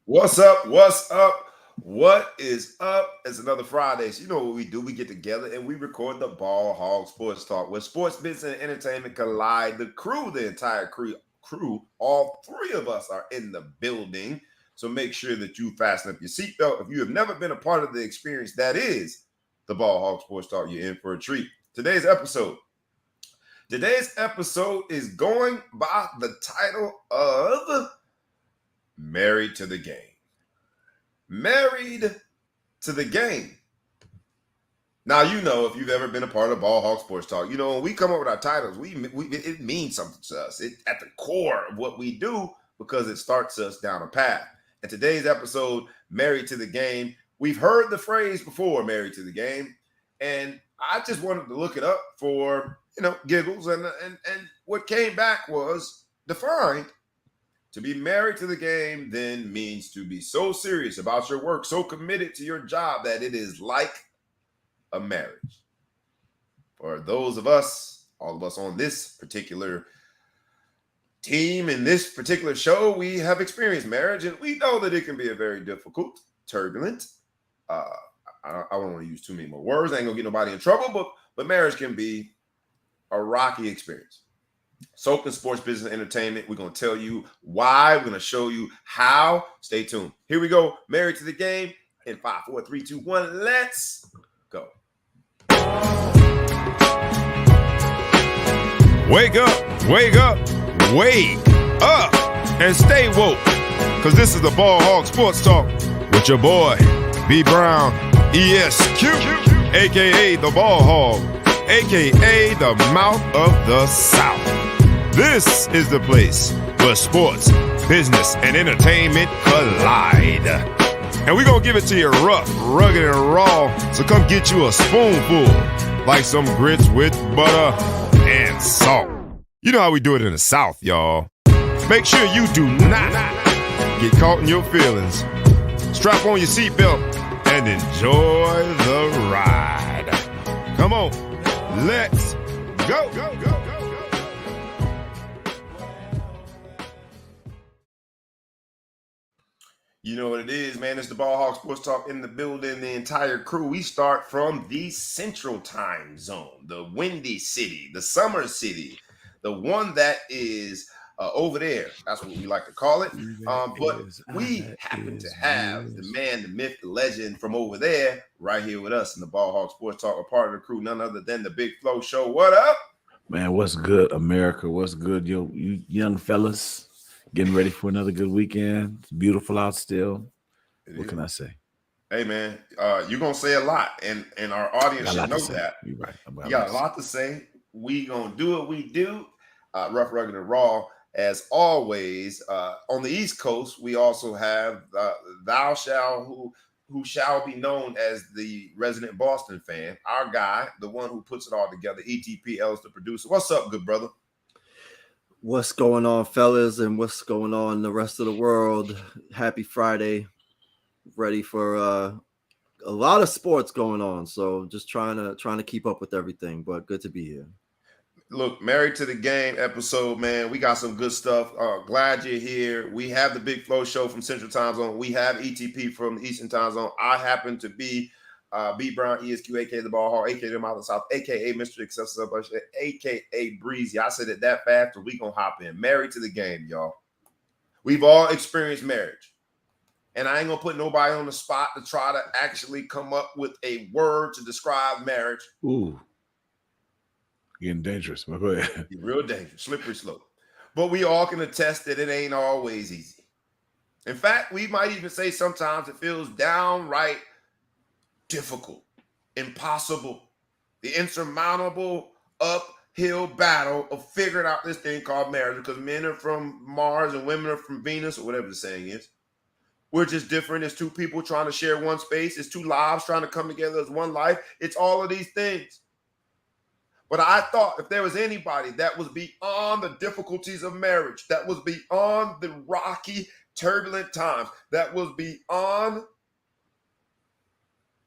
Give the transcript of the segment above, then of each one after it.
What's up? What's up? What is up? It's another Friday. So you know what we do? We get together and we record the Ball Hog Sports Talk, where sports, business, and entertainment collide. The entire crew, all three of us are in the building. So make sure that you fasten up your seatbelt. If you have never been a part of the experience that is the Ball Hog Sports Talk, you're in for a treat. Today's episode. Today's episode is going by the title of Married to the Game. Married to the Game. Now, you know, if you've ever been a part of Ball Hog Sports Talk, you know, when we come up with our titles, it means something to us. It at the core of what we do because it starts us down a path. And today's episode, Married to the Game, we've heard the phrase before, Married to the Game, and I just wanted to look it up for, giggles, and what came back was defined. To be married to the game then means to be so serious about your work, so committed to your job that it is like a marriage. For those of us, all of us on this particular team in this particular show, we have experienced marriage and we know that it can be a very difficult, turbulent. Uh, I don't want to use too many more words. I ain't gonna get nobody in trouble, but marriage can be a rocky experience. So can sports, business, and entertainment. We're going to tell you why. We're going to show you how. Stay tuned. Here we go. Married to the Game in 5, 4, 3, 2, 1. Let's go. Wake up, wake up, wake up, and stay woke. Because this is the Ball Hog Sports Talk with your boy, B. Brown, ESQ, a.k.a. the Ball Hog, a.k.a. the Mouth of the South. This is the place where sports, business, and entertainment collide. And we're going to give it to you rough, rugged, and raw. So come get you a spoonful, like some grits with butter and salt. You know how we do it in the South, y'all. Make sure you do not get caught in your feelings. Strap on your seatbelt and enjoy the ride. Come on, let's go. You know what it is, man. It's the Ball Hog Sports Talk in the building. The entire crew. We start from the Central Time Zone, the Windy City, the Summer City, the one that is over there. That's what we like to call it. But we happen to have the man, the myth, the legend from over there right here with us in the Ball Hog Sports Talk, a part of the crew, none other than the Big Flow Show. What up? Man, what's good, America? What's good, you young fellas? Getting ready for another good weekend. It's beautiful out still. What can I say? Hey, man, you're going to say a lot, and our audience should know that. You're right. You got a lot to say. We going to do what we do. Rough, rugged, and raw. As always, on the East Coast, we also have Thou Shall, who shall be known as the resident Boston fan, our guy, the one who puts it all together, ETPL is the producer. What's up, good brother? What's going on, fellas, and what's going on in the rest of the world? Happy Friday. Ready for a lot of sports going on, so just trying to keep up with everything, but good to be here. Look, Married to the Game episode, man. We got some good stuff. Glad you're here. We have the Big Flow Show from Central Time Zone. We have ETP from the Eastern Time Zone. I happen to be B. Brown, ESQ, a.k.a. the Ball Hog, a.k.a. the Mouth of the South, a.k.a. Mr. Excessive, a.k.a. Breezy. I said it that fast, but we going to hop in. Married to the Game, y'all. We've all experienced marriage. And I ain't going to put nobody on the spot to try to actually come up with a word to describe marriage. Ooh. Getting dangerous. But go ahead. Real dangerous, slippery slope. But we all can attest that it ain't always easy. In fact, we might even say sometimes it feels downright difficult, impossible, the insurmountable uphill battle of figuring out this thing called marriage, because men are from Mars and women are from Venus, or whatever the saying is. We're just different. It's two people trying to share one space. It's two lives trying to come together as one life. It's all of these things. But I thought if there was anybody that was beyond the difficulties of marriage, that was beyond the rocky, turbulent times, that was beyond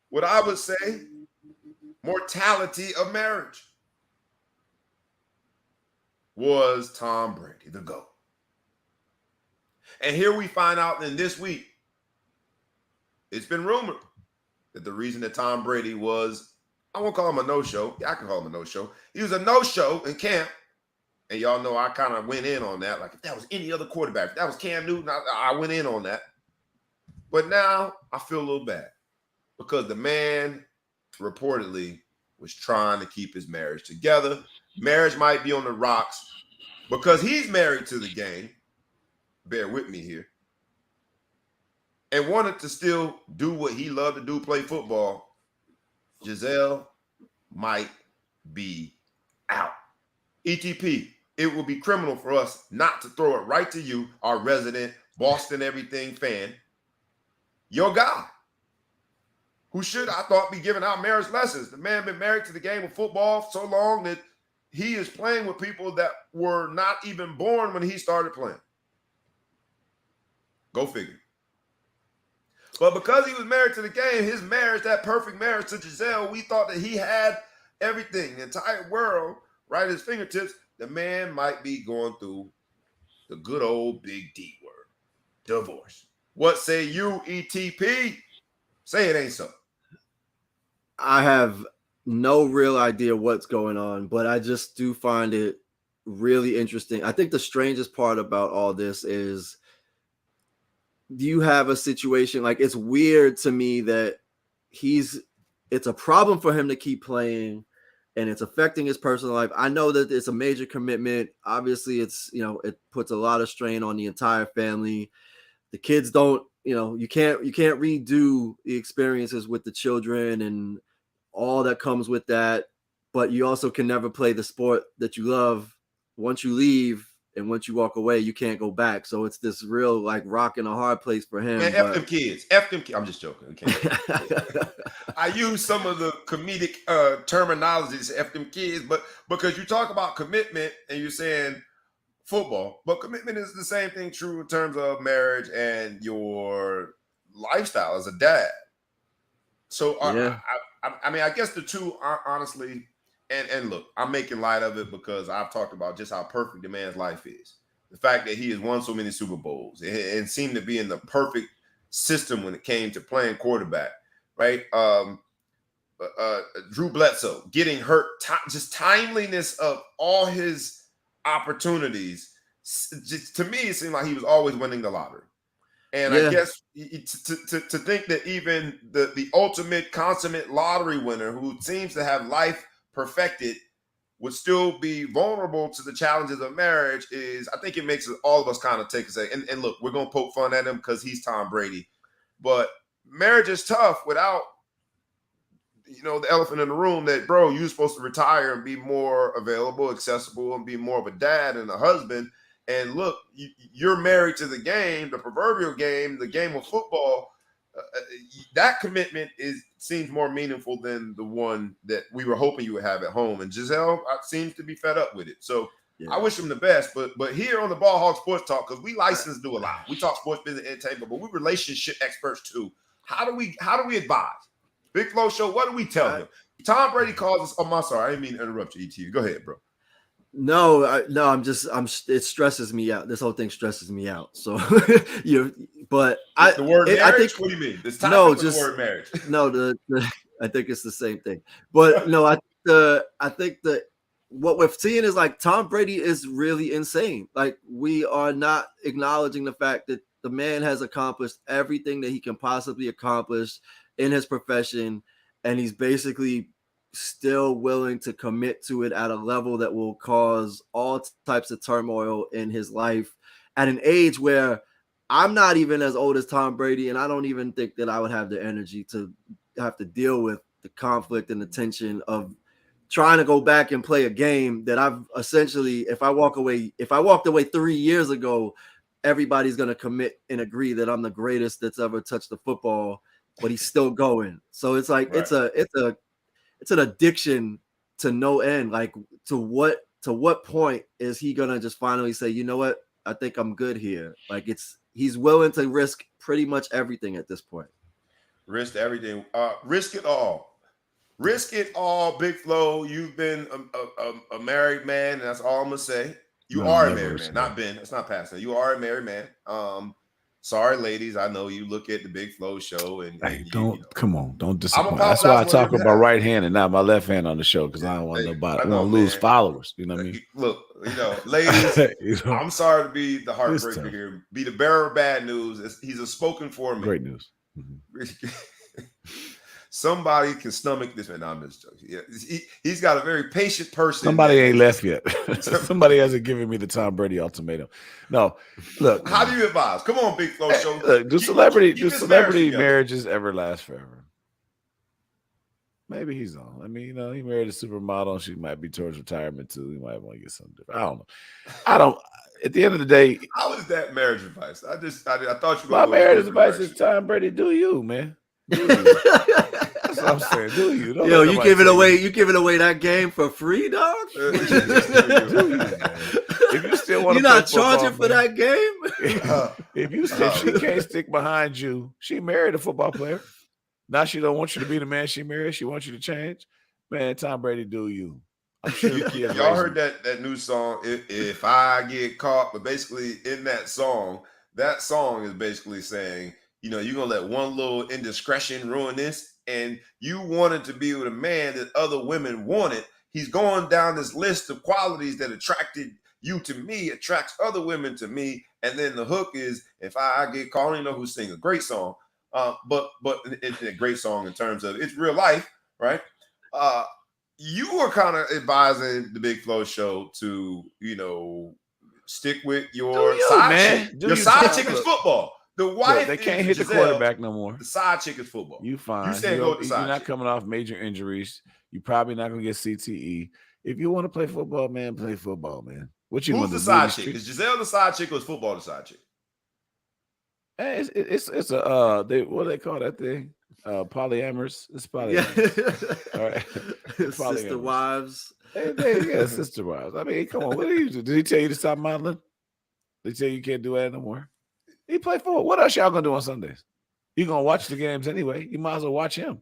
what I would say mortality of marriage, was Tom Brady, the GOAT. And here we find out in this week it's been rumored that the reason that Tom Brady was, I won't call him a no-show. Yeah, I can call him a no-show. He was a no-show in camp. And y'all know I kind of went in on that. Like, if that was any other quarterback, if that was Cam Newton, I went in on that. But now I feel a little bad because the man reportedly was trying to keep his marriage together. Marriage might be on the rocks because he's married to the game. Bear with me here. And wanted to still do what he loved to do, play football. Giselle might be out. ETP, it would be criminal for us not to throw it right to you, our resident Boston everything fan, your guy, who should, I thought, be giving out marriage lessons. The man been married to the game of football so long that he is playing with people that were not even born when he started playing. Go figure. But because he was married to the game, his marriage, that perfect marriage to Giselle, we thought that he had everything, the entire world, right at his fingertips. The man might be going through the good old big D word, divorce. What say you, ETP? Say it ain't so. I have no real idea what's going on, but I just do find it really interesting. I think the strangest part about all this is you have a situation, like, it's weird to me that it's a problem for him to keep playing and it's affecting his personal life. I know that it's a major commitment. Obviously, it's, it puts a lot of strain on the entire family. The kids don't, you can't redo the experiences with the children and all that comes with that. But you also can never play the sport that you love. Once you leave and once you walk away, you can't go back. So it's this real, like, rock and a hard place for him. Man, F them kids. F them kids. I'm just joking. Okay. I use some of the comedic terminologies, F them kids, but because you talk about commitment and you're saying football, but commitment is the same thing true in terms of marriage and your lifestyle as a dad. So yeah. I mean, I guess the two are honestly, and look, I'm making light of it because I've talked about just how perfect the man's life is. The fact that he has won so many Super Bowls and seemed to be in the perfect system when it came to playing quarterback, right? Drew Bledsoe getting hurt, just timeliness of all his opportunities. Just, to me, it seemed like he was always winning the lottery. And I guess to think that even the ultimate consummate lottery winner who seems to have life perfected would still be vulnerable to the challenges of marriage I think it makes all of us kind of take and say, and look, we're going to poke fun at him because he's Tom Brady. But marriage is tough without, the elephant in the room that, bro, you're supposed to retire and be more available, accessible, and be more of a dad and a husband. And look, you're married to the game, the proverbial game, the game of football. That commitment seems more meaningful than the one that we were hoping you would have at home. And Giselle seems to be fed up with it. So I wish him the best. But here on the Ball Hog Sports Talk, because we license do a lot. We talk sports business entertainment, but we're relationship experts too. How do we advise? Big Flo Show, what do we tell him? Tom Brady calls us. Oh, I'm sorry. I didn't mean to interrupt you, ET. Go ahead, bro. No, it stresses me out. This whole thing stresses me out. So but the word marriage? I think, what do you mean? This topic the word marriage. No, I think it's the same thing. But no, I think that what we're seeing is, like, Tom Brady is really insane. Like, we are not acknowledging the fact that the man has accomplished everything that he can possibly accomplish in his profession, and he's basically still willing to commit to it at a level that will cause all types of turmoil in his life at an age where I'm not even as old as Tom Brady, and I don't even think that I would have the energy to have to deal with the conflict and the tension of trying to go back and play a game that I've essentially, if I walked away 3 years ago, everybody's going to commit and agree that I'm the greatest that's ever touched the football, but he's still going. So it's like, right. It's an addiction to no end. Like, to what point is he gonna just finally say, you know what, I think I'm good here? Like, he's willing to risk pretty much everything at this point. Risk everything. Risk it all. Risk it all, Big Flo. You've been a married man, and that's all I'm gonna say. You are a married man, not been. It's not passing. You are a married man. Sorry, ladies. I know you look at the Big Flow show and Hey, you know. come on, don't I'm disappoint. That's why I apologizing on talk your with my behalf. right hand and not my left hand on the show because I don't want Hey, nobody. I I know, want to lose man. followers. You know what I mean? Look, ladies, You know, I'm sorry to be the It's heartbreaker tough. here. Be the bearer of bad news. He's a spoken for me. Great news. Mhm. Somebody can stomach this man. No, I'm just joking. Yeah, he's got a very patient person. Somebody ain't left yet. Somebody hasn't given me the Tom Brady ultimatum. No, look. How do you advise? Come on, Big Flow Show. Look, do Keep celebrity together. marriages ever last forever? Maybe he's on. I mean, he married a supermodel. She might be towards retirement too. He might want to get something different. I don't know. At the end of the day, how is that marriage advice? I thought you were my going marriage advice is Tom Brady. Do you, man? Do you. That's what I'm saying. Do you? Don't Yo, let you nobody giving tell away? you. You giving away that game for free, dog? Do you, man? If you still want You're to, not charging for that game. If she can't stick behind you, she married a football player. Now she don't want you to be the man she married. She wants you to change. Man, Tom Brady, do you? I'm sure y'all heard that new song, if I get caught, but basically in that song is basically saying, you're gonna let one little indiscretion ruin this, and you wanted to be with a man that other women wanted. He's going down this list of qualities that attracted you to me, attracts other women to me, and then the hook is, if I get caught. I don't even know who's singing a great song, but it's a great song in terms of it's real life, right? You were kind of advising the Big Flow Show to, stick with your side chick. Your side chick is football. The wife, they can't hit Giselle, the quarterback no more. The side chick is football. You fine. You saying go with the side You're not chick. coming off major injuries. You're probably not going to get CTE. If you want to play football, man, play football, man. What you Who's the side chick? Is Giselle the side chick or is football the side chick? Hey, it's a what do they call that thing? Polyamorous. It's polyamorous. Yeah. All right. Sister wives. Yeah, sister wives. I mean, come on. What do you do? Did he tell you to stop modeling? Did he tell you can't do that no more? He play football. What else y'all gonna do on Sundays? You're gonna watch the games anyway. You might as well watch him.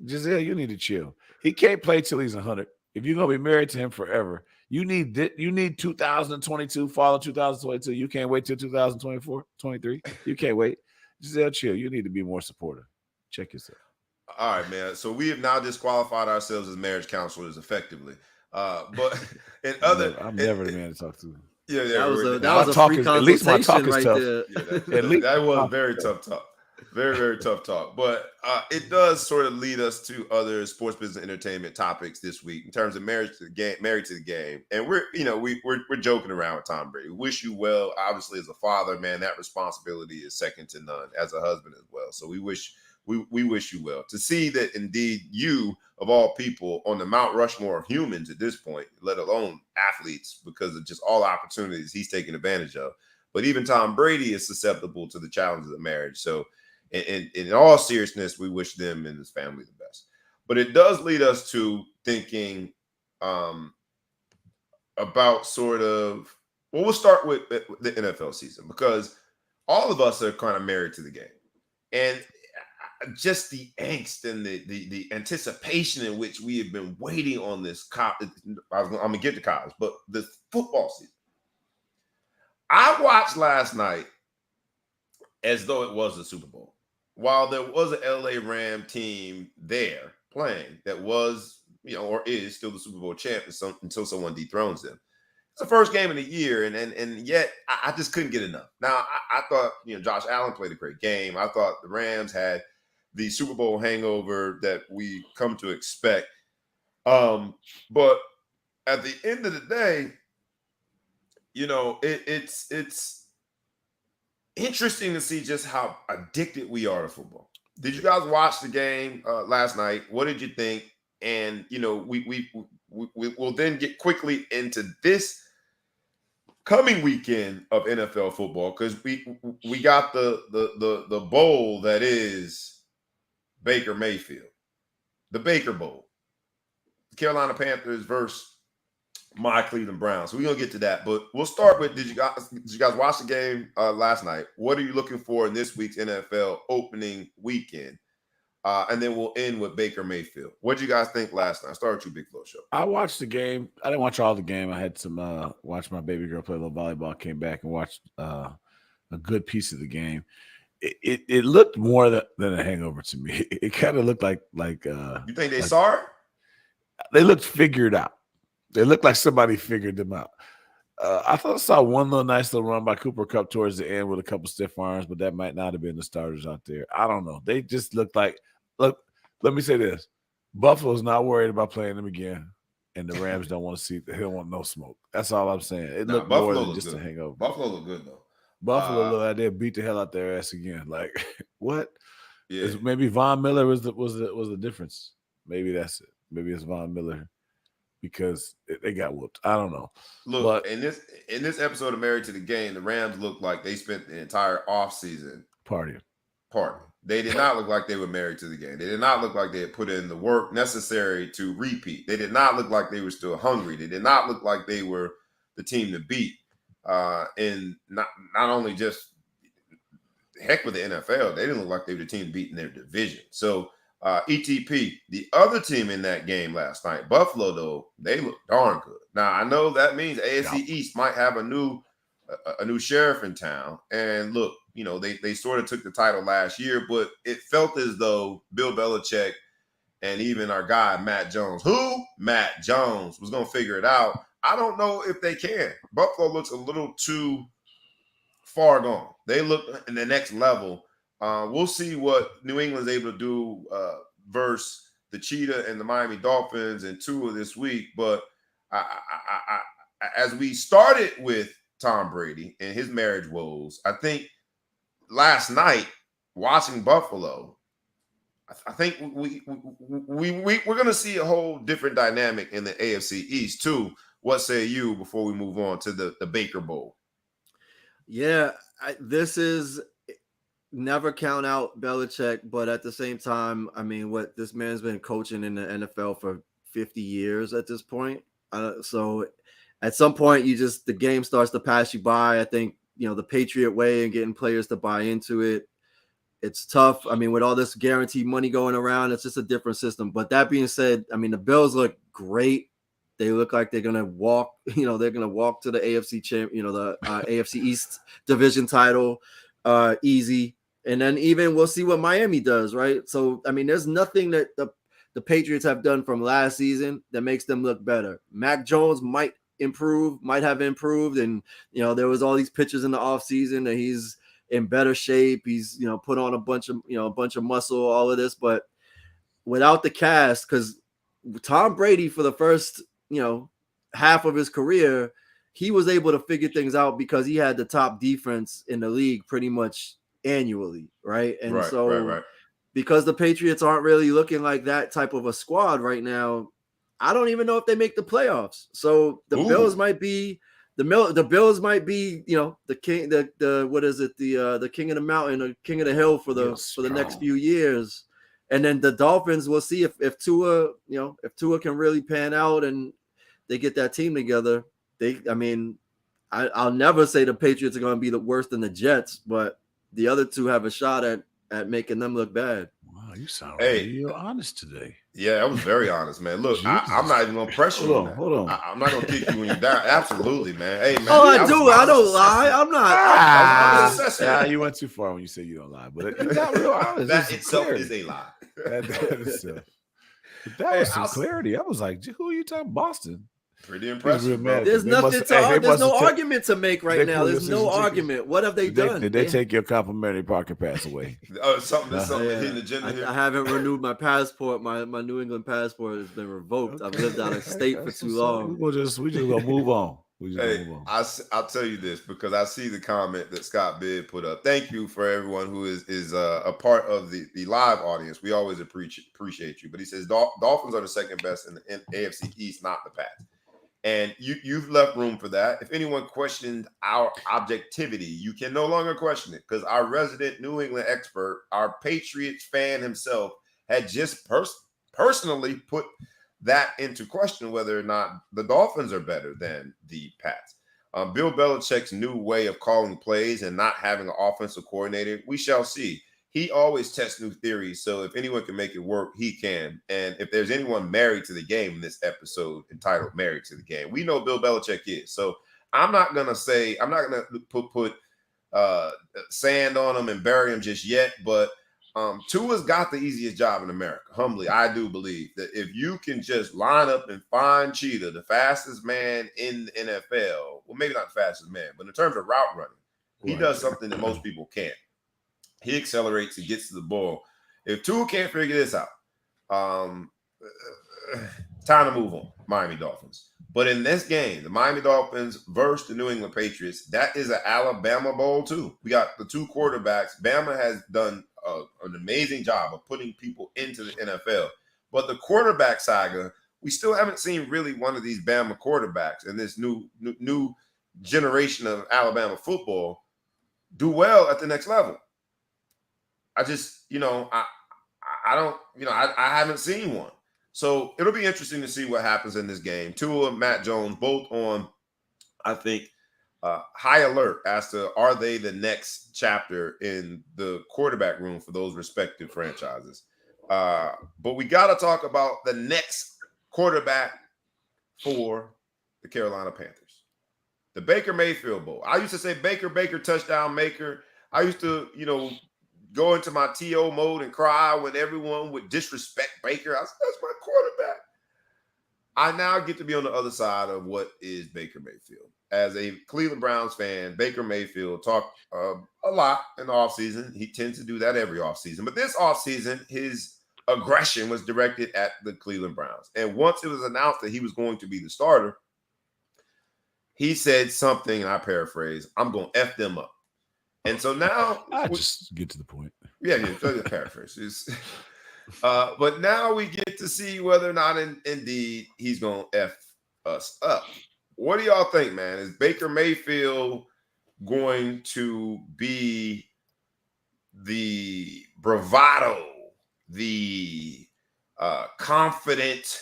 Giselle, you need to chill. He can't play till he's 100. If you're gonna be married to him forever, you need 2022, fall of 2022. You can't wait till 2024, 23. You can't wait. Giselle, chill. You need to be more supportive. Check yourself. All right, man. So we have now disqualified ourselves as marriage counselors effectively. But in other, I'm never the man to talk to. Yeah, that was a talk free is, at least my talk is right tough. there. Yeah, that was very tough talk. Very, very tough talk. But it does sort of lead us to other sports business entertainment topics this week in terms of married to the game. And we're joking around with Tom Brady. Wish you well. Obviously, as a father, man, that responsibility is second to none. As a husband as well. So we wish you well. To see that indeed you, of all people, on the Mount Rushmore of humans at this point, let alone athletes, because of just all opportunities he's taking advantage of. But even Tom Brady is susceptible to the challenges of marriage. So in all seriousness, we wish them and his family the best. But it does lead us to thinking about sort of, well, we'll start with the NFL season, because all of us are kind of married to the game. And just the angst and the anticipation in which we have been waiting on this. I'm going to get to college, but the football season. I watched last night as though it was the Super Bowl. While there was an LA Ram team there playing that was, or is still the Super Bowl champ until someone dethrones them. It's the first game of the year, and yet I just couldn't get enough. Now, I thought, Josh Allen played a great game. I thought the Rams had the Super Bowl hangover that we come to expect. But at the end of the day, it's interesting to see just how addicted we are to football. Did you guys watch the game last night? What did you think? And we'll then get quickly into this coming weekend of NFL football, because we got the bowl that is Baker Mayfield, the Baker Bowl, the Carolina Panthers versus my Cleveland Browns. So we're gonna get to that, but we'll start with: Did you guys watch the game last night? What are you looking for in this week's NFL opening weekend? And then we'll end with Baker Mayfield. What did you guys think last night? Start with you, Big Flow Show. I watched the game. I didn't watch all the game. I had some watch my baby girl play a little volleyball. Came back and watched a good piece of the game. It looked more than a hangover to me. It kind of looked like You think they saw it? they looked figured out. They looked like somebody figured them out. I thought I saw one nice little run by Cooper Kupp towards the end with a couple stiff arms, but that might not have been the starters out there. I don't know. They just looked like look. Let me say this: Buffalo's not worried about playing them again, and the Rams don't want to see. They don't want no smoke. That's all I'm saying. It looked more than just a hangover. Buffalo looked good though. Buffalo looked like they beat the hell out their ass again. Like what? Yeah. Maybe Von Miller was the difference. Maybe that's it. Maybe it's Von Miller. Because they got whooped. I don't know. Look, in this episode of Married to the Game, the Rams looked like they spent the entire offseason partying. They did not look like they were married to the game. They did not look like they had put in the work necessary to repeat. They did not look like they were still hungry. They did not look like they were the team to beat. And not only just heck with the NFL, they didn't look like they were the team to beat in their division. So ETP, the other team in that game last night, Buffalo, though, they look darn good. Now, I know that means AFC East might have a new sheriff in town. And look, they sort of took the title last year, but it felt as though Bill Belichick and even our guy, Matt Jones, was going to figure it out. I don't know if they can. Buffalo looks a little too far gone. They look in the next level. We'll see what New England's able to do versus the Cheetah and the Miami Dolphins and Tua this week. But as we started with Tom Brady and his marriage woes, I think last night watching Buffalo, I think we're going to see a whole different dynamic in the AFC East too. What say you before we move on to the Baker Bowl? Yeah, this is never count out Belichick, but at the same time, I mean, what this man's been coaching in the NFL for 50 years at this point. So at some point, the game starts to pass you by. I think, the Patriot way and getting players to buy into it, it's tough. I mean, with all this guaranteed money going around, it's just a different system. But that being said, I mean, the Bills look great. They look like they're going to walk, they're going to walk to the AFC the AFC East division title easy. And then even we'll see what Miami does, right? So, I mean, there's nothing that the Patriots have done from last season that makes them look better. Mac Jones might have improved. And, there was all these pictures in the offseason that he's in better shape. He's, put on a bunch of muscle, all of this. But without the cast, because Tom Brady for the first, half of his career, he was able to figure things out because he had the top defense in the league pretty much annually, right? And right. Because the Patriots aren't really looking like that type of a squad right now, I don't even know if they make the playoffs. So the Bills might be the Bills might be, the king, the king of the mountain or king of the hill for the next few years. And then the Dolphins, we'll see if Tua, if Tua can really pan out and they get that team together. I'll never say the Patriots are going to be the worse than the Jets, but the other two have a shot at making them look bad. Wow, you sound real honest today. Yeah, I was very honest, man. Look, I'm not even going to pressure you. Hold on. I'm not going to kick you when you're down. Absolutely, man. Hey, man. Oh, I don't lie. I'm not. You went too far when you say you don't lie, but it's not real honest. That itself is a lie. That was some clarity. I was like, who are you talking? Boston. Pretty impressive. There's nothing there's no argument to make right now. There's no argument. What have they done? Did they take your complimentary parking pass away? Something hitting the agenda here. I haven't renewed my passport. My New England passport has been revoked. I've lived out of state for too long. We just gonna move on. I'll tell you this because I see the comment that Scott Bibb put up. Thank you for everyone who is a part of the live audience. We always appreciate you. But he says Dolphins are the second best in the AFC East, not the Pats. And you've left room for that. If anyone questioned our objectivity, you can no longer question it because our resident New England expert, our Patriots fan himself, had just personally put that into question whether or not the Dolphins are better than the Pats. Bill Belichick's new way of calling plays and not having an offensive coordinator, we shall see. He always tests new theories, so if anyone can make it work, he can. And if there's anyone married to the game in this episode entitled Married to the Game, we know Bill Belichick is. So I'm not going to put sand on him and bury him just yet. But Tua's got the easiest job in America. Humbly, I do believe that if you can just line up and find Cheetah, the fastest man in the NFL, well, maybe not the fastest man, but in terms of route running, he does something that most people can't. He accelerates and gets to the ball. If Tua can't figure this out, time to move on, Miami Dolphins. But in this game, the Miami Dolphins versus the New England Patriots, that is an Alabama Bowl too. We got the two quarterbacks. Bama has done an amazing job of putting people into the NFL. But the quarterback saga, we still haven't seen really one of these Bama quarterbacks in this new generation of Alabama football do well at the next level. I just, I don't, I haven't seen one. So it'll be interesting to see what happens in this game. Tua and Matt Jones both on, I think, high alert as to are they the next chapter in the quarterback room for those respective franchises. But we got to talk about the next quarterback for the Carolina Panthers. The Baker Mayfield Bowl. I used to say Baker, touchdown maker. I used to, go into my TO mode and cry when everyone would disrespect Baker. I said, that's my quarterback. I now get to be on the other side of what is Baker Mayfield. As a Cleveland Browns fan, Baker Mayfield talked a lot in the offseason. He tends to do that every offseason. But this offseason, his aggression was directed at the Cleveland Browns. And once it was announced that he was going to be the starter, he said something, and I paraphrase, I'm going to F them up. And so now I just get to the point. Yeah, paraphrase. But now we get to see whether or not indeed he's going to F us up. What do y'all think, man? Is Baker Mayfield going to be the bravado, the confident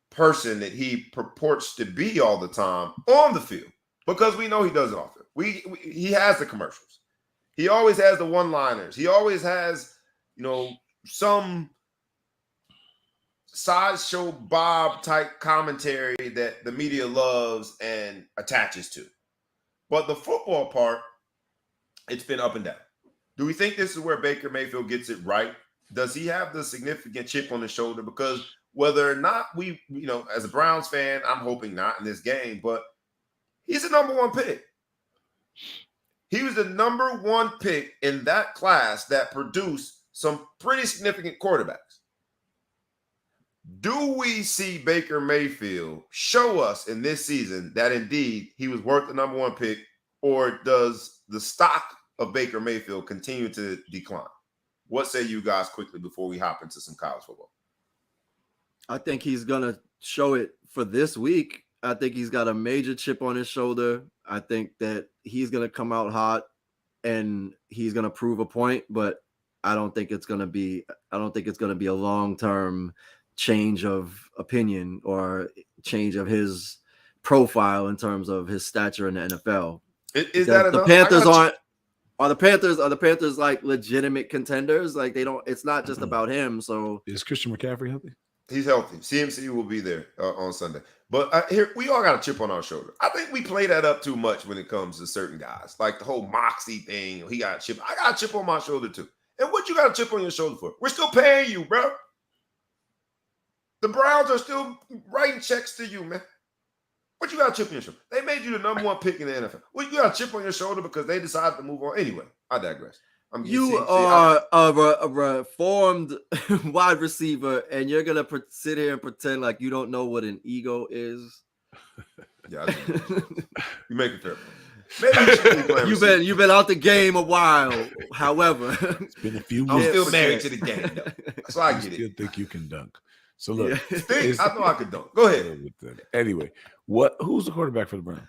person that he purports to be all the time on the field? Because we know he does it often. He has the commercials. He always has the one-liners. He always has, some sideshow Bob type commentary that the media loves and attaches to. But the football part, it's been up and down. Do we think this is where Baker Mayfield gets it right? Does he have the significant chip on his shoulder? Because whether or not we, as a Browns fan, I'm hoping not in this game, but he's the number one pick. He was the number one pick in that class that produced some pretty significant quarterbacks. Do we see Baker Mayfield show us in this season that indeed he was worth the number one pick, or does the stock of Baker Mayfield continue to decline? What say you guys quickly before we hop into some college football? I think he's going to show it for this week. I think he's got a major chip on his shoulder. I think that he's going to come out hot and he's going to prove a point, but I don't think it's going to be a long-term change of opinion or change of his profile in terms of his stature in the NFL. Is that the Panthers are the Panthers like legitimate contenders? Like it's not just about him. So is Christian McCaffrey healthy? He's healthy. CMC will be there on Sunday. But here, we all got a chip on our shoulder. I think we play that up too much when it comes to certain guys. Like the whole Moxie thing. He got a chip. I got a chip on my shoulder too. And what you got a chip on your shoulder for? We're still paying you, bro. The Browns are still writing checks to you, man. What you got a chip on your shoulder? They made you the number one pick in the NFL. Well, you got a chip on your shoulder because they decided to move on. Anyway, I digress. You are a reformed wide receiver, and you're gonna sit here and pretend like you don't know what an ego is. Yeah, you make it fair. Maybe you've been out the game a while. However, it's been a few I'm years. still married to the game, though. So I get it. Still think you can dunk. So look, I know I can dunk. Go ahead. Anyway, who's the quarterback for the Browns?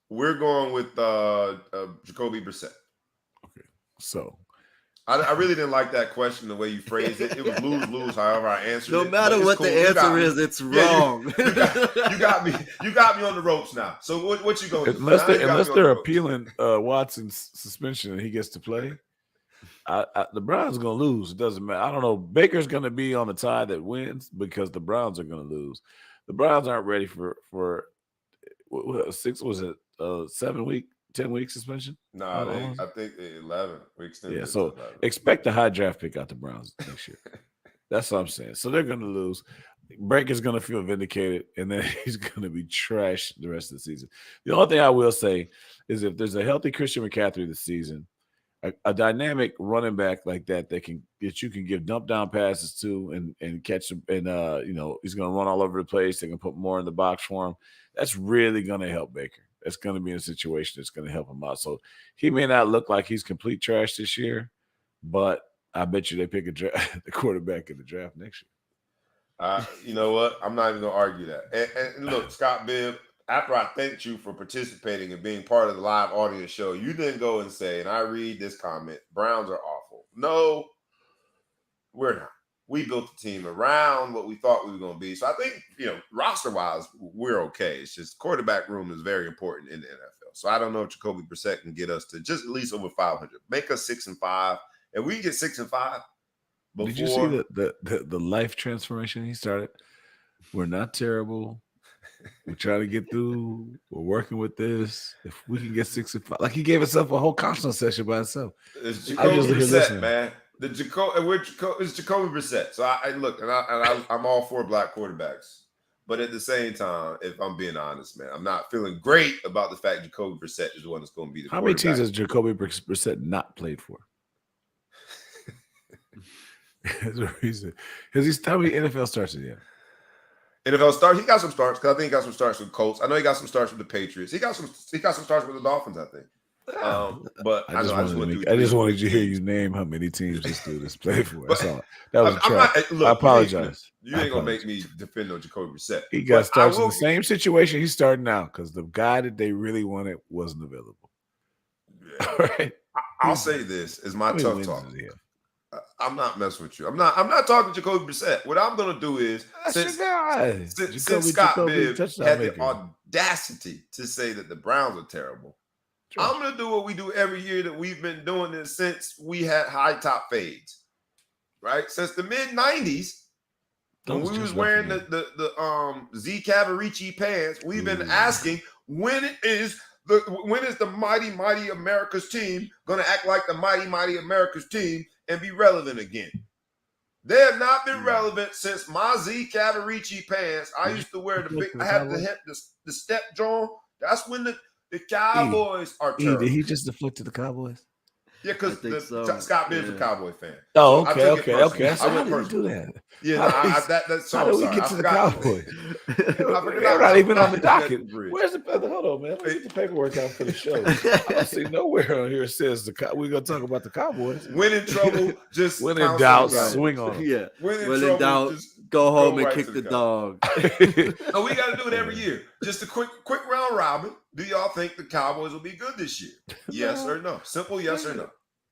We're going with Jacoby Brissett. So I really didn't like that question, the way you phrased it. It was lose. However, I answered it. No matter what the answer is, it's wrong. You got me. You got me on the ropes now. So what you going to do? Unless they're appealing Watson's suspension and he gets to play, the Browns are going to lose. It doesn't matter. I don't know. Baker's going to be on the side that wins because the Browns are going to lose. The Browns aren't ready for 7 week 10-week suspension? No, Almost? I think 11. We extended Yeah, it to so 11. expect a high draft pick out the Browns next year. That's what I'm saying. So they're going to lose. Baker's going to feel vindicated, and then he's going to be trashed the rest of the season. The only thing I will say is if there's a healthy Christian McCaffrey this season, a dynamic running back like that you can give dump down passes to and catch him, and he's going to run all over the place. They can put more in the box for him. That's really going to help Baker. That's going to be in a situation that's going to help him out. So he may not look like he's complete trash this year, but I bet you they pick the quarterback in the draft next year. You know what? I'm not even going to argue that. And look, Scott Bibb, after I thanked you for participating and being part of the live audience show, you didn't go and say, and I read this comment, Browns are awful. No, we're not. We built the team around what we thought we were going to be. So I think, roster-wise, we're okay. It's just quarterback room is very important in the NFL. So I don't know if Jacoby Brissett can get us to just at least over 500. Make us 6-5. And we can get 6-5 before. Did you see the life transformation he started? We're not terrible. We're trying to get through. We're working with this. If we can get 6-5, like he gave himself a whole counseling session by himself. It's Jacoby Brissett, man. It's Jacoby Brissett. So I look, and I'm all for black quarterbacks, but at the same time, if I'm being honest, man, I'm not feeling great about the fact Jacoby Brissett is the one that's going to be the quarterback. How many teams has Jacoby Brissett not played for? That's a reason. How many NFL starts in yet? NFL starts. He got some starts because I think he got some starts with the Colts. I know he got some starts with the Patriots. He got some starts with the Dolphins, I think. But I just wanted to hear you name how many teams this dude has played for. That's all. That was a trap. I apologize. You ain't gonna make me defend no Jacoby Brissett. He got starts in the same situation he's starting now because the guy that they really wanted wasn't available. Yeah. All right. I'll say this is my tough talk. I'm not messing with you. I'm not talking Jacoby Brissett. What I'm gonna do is since Scott Bibb had the audacity to say that the Browns are terrible, sure. I'm gonna do what we do every year that we've been doing this since we had high top fades, right? Since the mid '90s, when we was wearing the Z Cavarici pants, we've been asking when is the mighty America's team gonna act like the mighty America's team and be relevant again? They have not been relevant since my Z Cavarici pants. I used to wear I had the step John. That's when the Cowboys are terrible. Did he just deflect to the Cowboys? Yeah, because Scott Bibb's a Cowboy fan. Oh, okay. So how did you do that? Yeah, how did we get to the Cowboys? They're not even on the docket. Where's the hold on, man? Let's get the paperwork out for the show. I don't see nowhere on here it says we're gonna talk about the Cowboys. When in trouble, just when in doubt, swing on them. Yeah. When in doubt, go home and kick the dog. No, we got to do it every year. Just a quick round robin. Do y'all think the Cowboys will be good this year? Yes or no? Simple yes or no.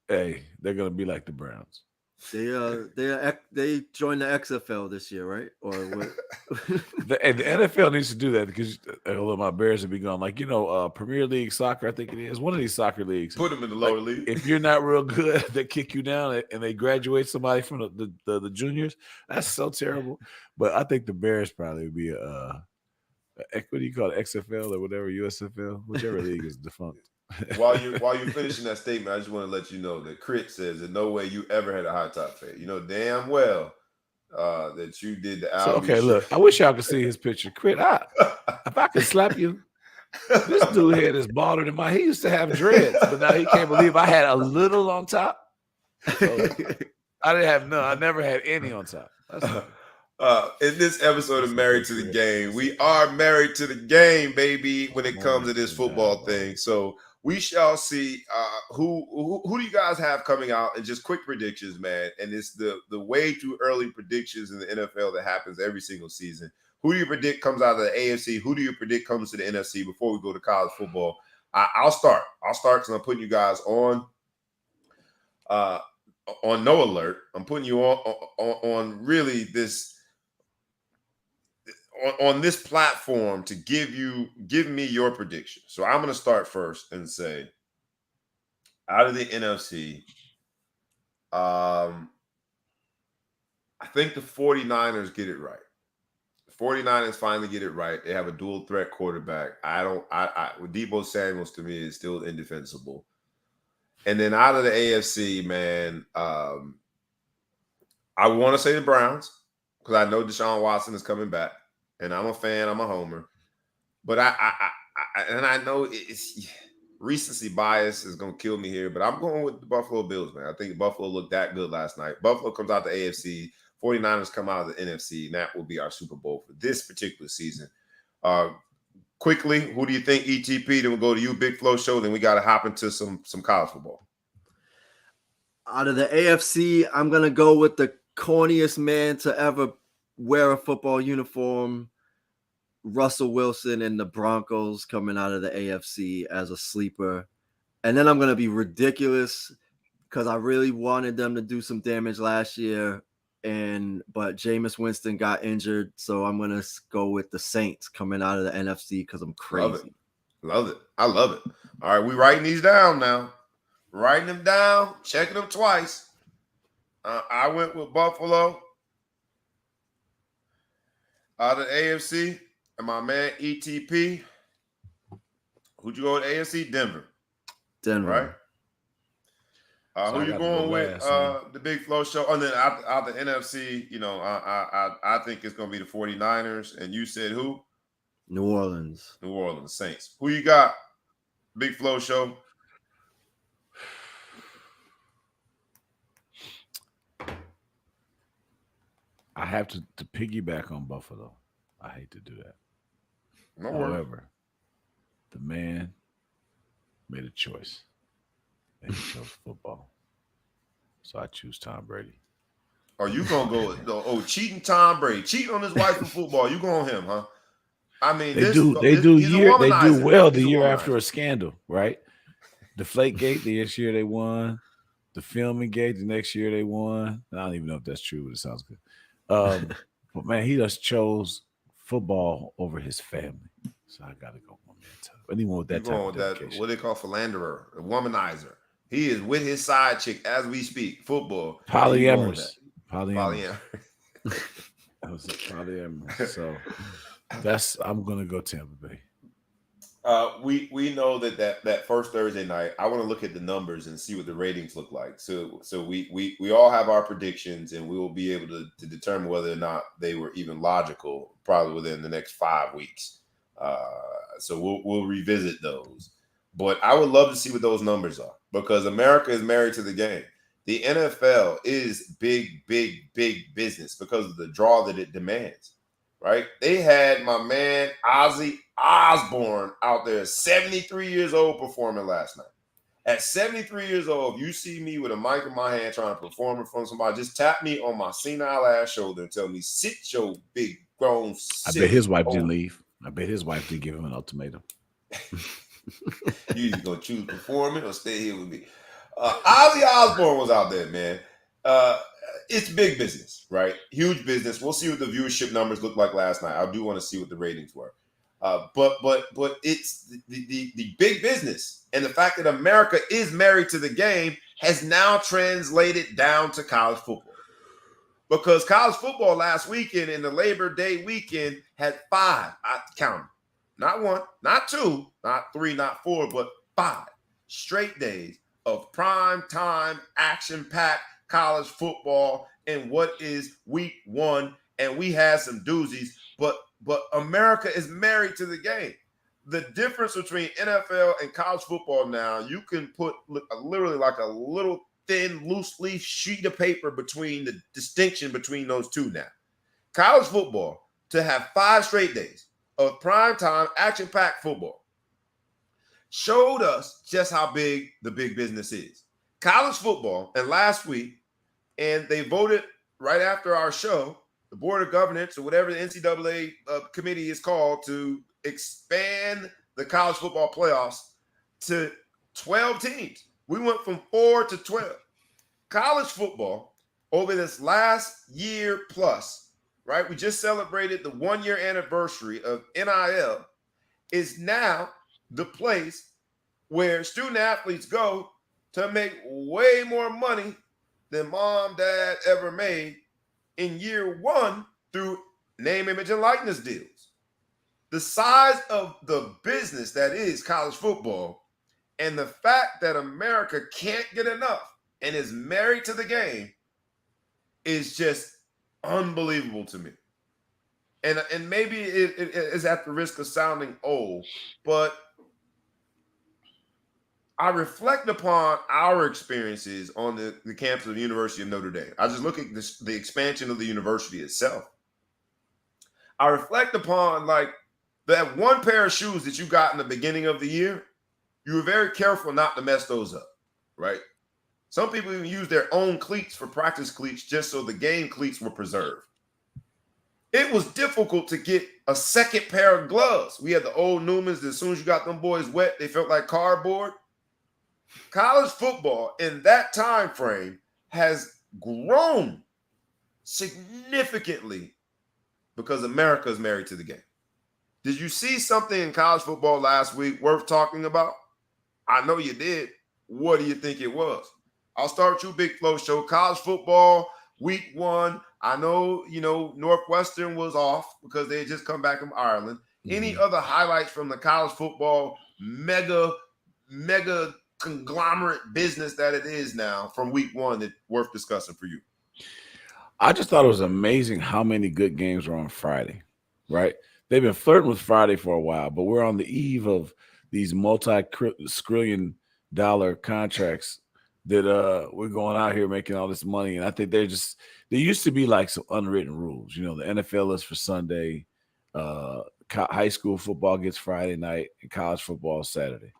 Hey, they're gonna be like the Browns. They joined the XFL this year, right? Or what? the NFL needs to do that because although my Bears would be gone, like Premier League soccer, I think it is one of these soccer leagues. Put them in the lower league. If you're not real good, they kick you down and they graduate somebody from the juniors. That's so terrible. But I think the Bears probably would be what do you call it, XFL or whatever, USFL, whichever league is defunct. While you're finishing that statement, I just want to let you know that Crit says that no way you ever had a high top fade. You know damn well that you did the album. So, okay, look, I wish y'all could see his picture. Crit, if I could slap you, this dude head is balder than mine. He used to have dreads, but now he can't believe I had a little on top. So, I didn't have none. I never had any on top. In this episode of Married to the Game, we are married to the game, baby, when it comes to this football thing. So we shall see who do you guys have coming out, and just quick predictions, man. And it's the way too early predictions in the NFL that happens every single season. Who do you predict comes out of the AFC? Who do you predict comes to the NFC before we go to college football? I'll start because I'm putting you guys on no alert. I'm putting you on really this. On this platform to give me your prediction. So I'm going to start first and say, out of the NFC, I think the 49ers get it right. 49ers finally get it right. They have a dual threat quarterback. Debo Samuels to me is still indefensible. And then out of the AFC, man, I want to say the Browns because I know Deshaun Watson is coming back, and I'm a fan. I'm a homer, but I know it's recency bias is going to kill me here, but I'm going with the Buffalo Bills, man. I think Buffalo looked that good last night. Buffalo comes out the AFC. 49ers come out of the NFC, and that will be our Super Bowl for this particular season. Quickly, who do you think ETP? Then we'll go to you, Big Flow Show. Then we got to hop into some college football. Out of the AFC, I'm going to go with the corniest man to ever wear a football uniform, Russell Wilson and the Broncos coming out of the AFC as a sleeper. And then I'm going to be ridiculous because I really wanted them to do some damage last year. But Jameis Winston got injured, so I'm gonna go with the Saints coming out of the NFC because I'm crazy. Love it. I love it. All right, we writing these down now. Writing them down, checking them twice. I went with Buffalo out of the AFC, and my man ETP. Who'd you go with AFC? Denver. Right. Who you going with? The Big Flow Show. And then out the NFC, I think it's going to be the 49ers. And you said who? New Orleans Saints. Who you got? Big Flow Show. I have to piggyback on Buffalo. I hate to do that. No However, worries. the man made a choice. And he chose football. So I choose Tom Brady. Are you going to go with cheating Tom Brady? Cheating on his wife in football. You going him, huh? I mean, they do well the year after a scandal, right? The Flakegate, the next year they won. The Filming Gate, the next year they won. I don't even know if that's true, but it sounds good. But man, he just chose football over his family. So I got to go with my man Tom. Anyone with that type of dedication. What they call philanderer, a womanizer. He is with his side chick as we speak. Football. Polyamorous. Polyamorous. That was polyamorous. So I'm gonna go Tampa Bay. We know that first Thursday night. I want to look at the numbers and see what the ratings look like. So we all have our predictions, and we will be able to determine whether or not they were even logical, probably within the next 5 weeks. So we'll revisit those. But I would love to see what those numbers are because America is married to the game. The NFL is big business because of the draw that it demands, right? They had my man Ozzy Osbourne out there, 73 years old, performing last night. At 73 years old, if you see me with a mic in my hand trying to perform in front of somebody, just tap me on my senile ass shoulder and tell me, sit your big grown I bet his wife didn't leave. I bet his wife didn't give him an ultimatum. You either gonna choose performing or stay here with me. Ozzy Osbourne was out there, man. It's big business, right? Huge business. We'll see what the viewership numbers looked like last night. I do want to see what the ratings were. But it's the big business, and the fact that America is married to the game has now translated down to college football. Because college football last weekend and the Labor Day weekend had 5. I count them. Not 1, not 2, not 3, not 4, but 5 straight days of prime time, action-packed college football in what is week 1. And we had some doozies, but America is married to the game. The difference between NFL and college football now, you can put literally like a little thin, loose leaf sheet of paper between the distinction between those two now. College football, to have 5 straight days of primetime, action-packed football, showed us just how big the big business is. College football, and last week, and they voted right after our show, the Board of Governance or whatever the NCAA committee is called, to expand the college football playoffs to 12 teams. We went from 4 to 12. College football, over this last year plus, right? We just celebrated the 1-year anniversary of NIL, is now the place where student athletes go to make way more money than mom, dad ever made in year 1 through name, image, and likeness deals. The size of the business that is college football and the fact that America can't get enough and is married to the game is just unbelievable to me. And maybe it is at the risk of sounding old, but I reflect upon our experiences on the campus of the University of Notre Dame. I just look at the expansion of the university itself. I reflect upon like that one pair of shoes that you got in the beginning of the year. You were very careful not to mess those up, right? Some people even use their own cleats for practice cleats just so the game cleats were preserved. It was difficult to get a second pair of gloves. We had the old Newmans that as soon as you got them boys wet, they felt like cardboard. College football in that time frame has grown significantly because America is married to the game. Did you see something in college football last week worth talking about? I know you did. What do you think it was? I'll start with you, Big Flow Show. College football, week 1. I know, Northwestern was off because they had just come back from Ireland. Any other highlights from the college football mega conglomerate business that it is now from week 1 that's worth discussing for you? I just thought it was amazing how many good games were on Friday, right? They've been flirting with Friday for a while, but we're on the eve of these multi-skrillion dollar contracts that we're going out here making all this money. And I think there used to be like some unwritten rules. The NFL is for Sunday, high school football gets Friday night, and college football Saturday.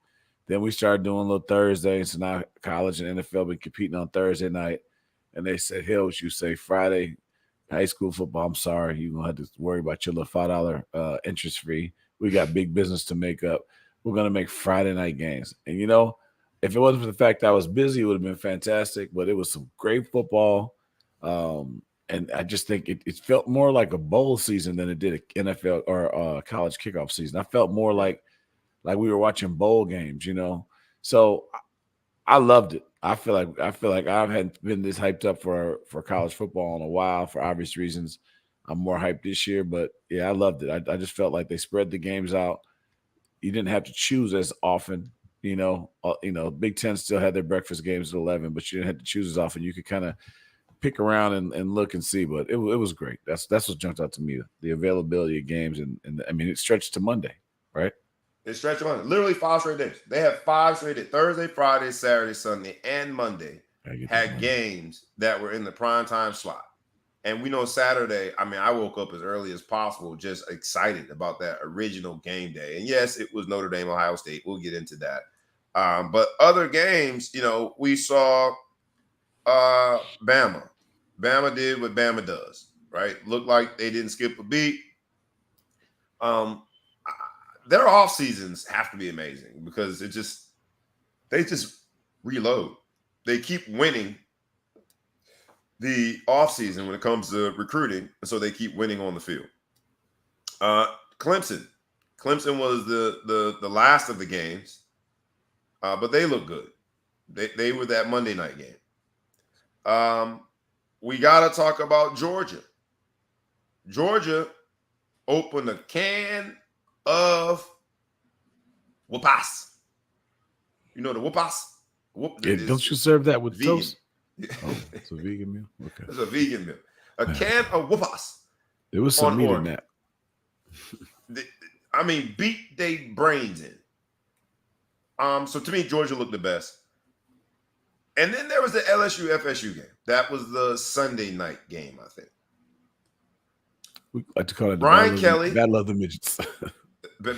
Then we started doing a little Thursday, and so now college and NFL been competing on Thursday night. And they said, hell, what you say, Friday, high school football, I'm sorry, you're going to have to worry about your little $5 interest free. We got big business to make up. We're going to make Friday night games. And, if it wasn't for the fact that I was busy, it would have been fantastic. But it was some great football. And I just think it felt more like a bowl season than it did an NFL or college kickoff season. I felt more like we were watching bowl games, So I loved it. I feel like I hadn't been this hyped up for college football in a while for obvious reasons. I'm more hyped this year, but yeah, I loved it. I just felt like they spread the games out. You didn't have to choose as often. Big Ten still had their breakfast games at 11, but you didn't have to choose as often. You could kind of pick around and look and see, but it was great. That's what jumped out to me, the availability of games, and I mean, it stretched to Monday, right? It stretched to Monday. Literally 5 straight days. They have 5 straight days. Thursday, Friday, Saturday, Sunday, and Monday had games that were in the primetime slot. And we know Saturday, I woke up as early as possible, just excited about that original game day. And yes, it was Notre Dame, Ohio State. We'll get into that. But other games, we saw Bama. Bama did what Bama does, right? Looked like they didn't skip a beat. Their off seasons have to be amazing because they just reload. They keep winning the offseason when it comes to recruiting, and so they keep winning on the field. Clemson was the last of the games, but they look good. They were that Monday night game. We got to talk about Georgia. Georgia opened a can of whoopas. You know the whoopas? Don't you serve that with vegan. toast? Oh, it's a vegan meal? Okay. It's a vegan meal. A can of whoopas. There was some meat in that. Beat they brains in. So to me, Georgia looked the best. And then there was the LSU FSU game. That was the Sunday night game, I think. We like to call it Brian Kelly. Battle of the Midgets. But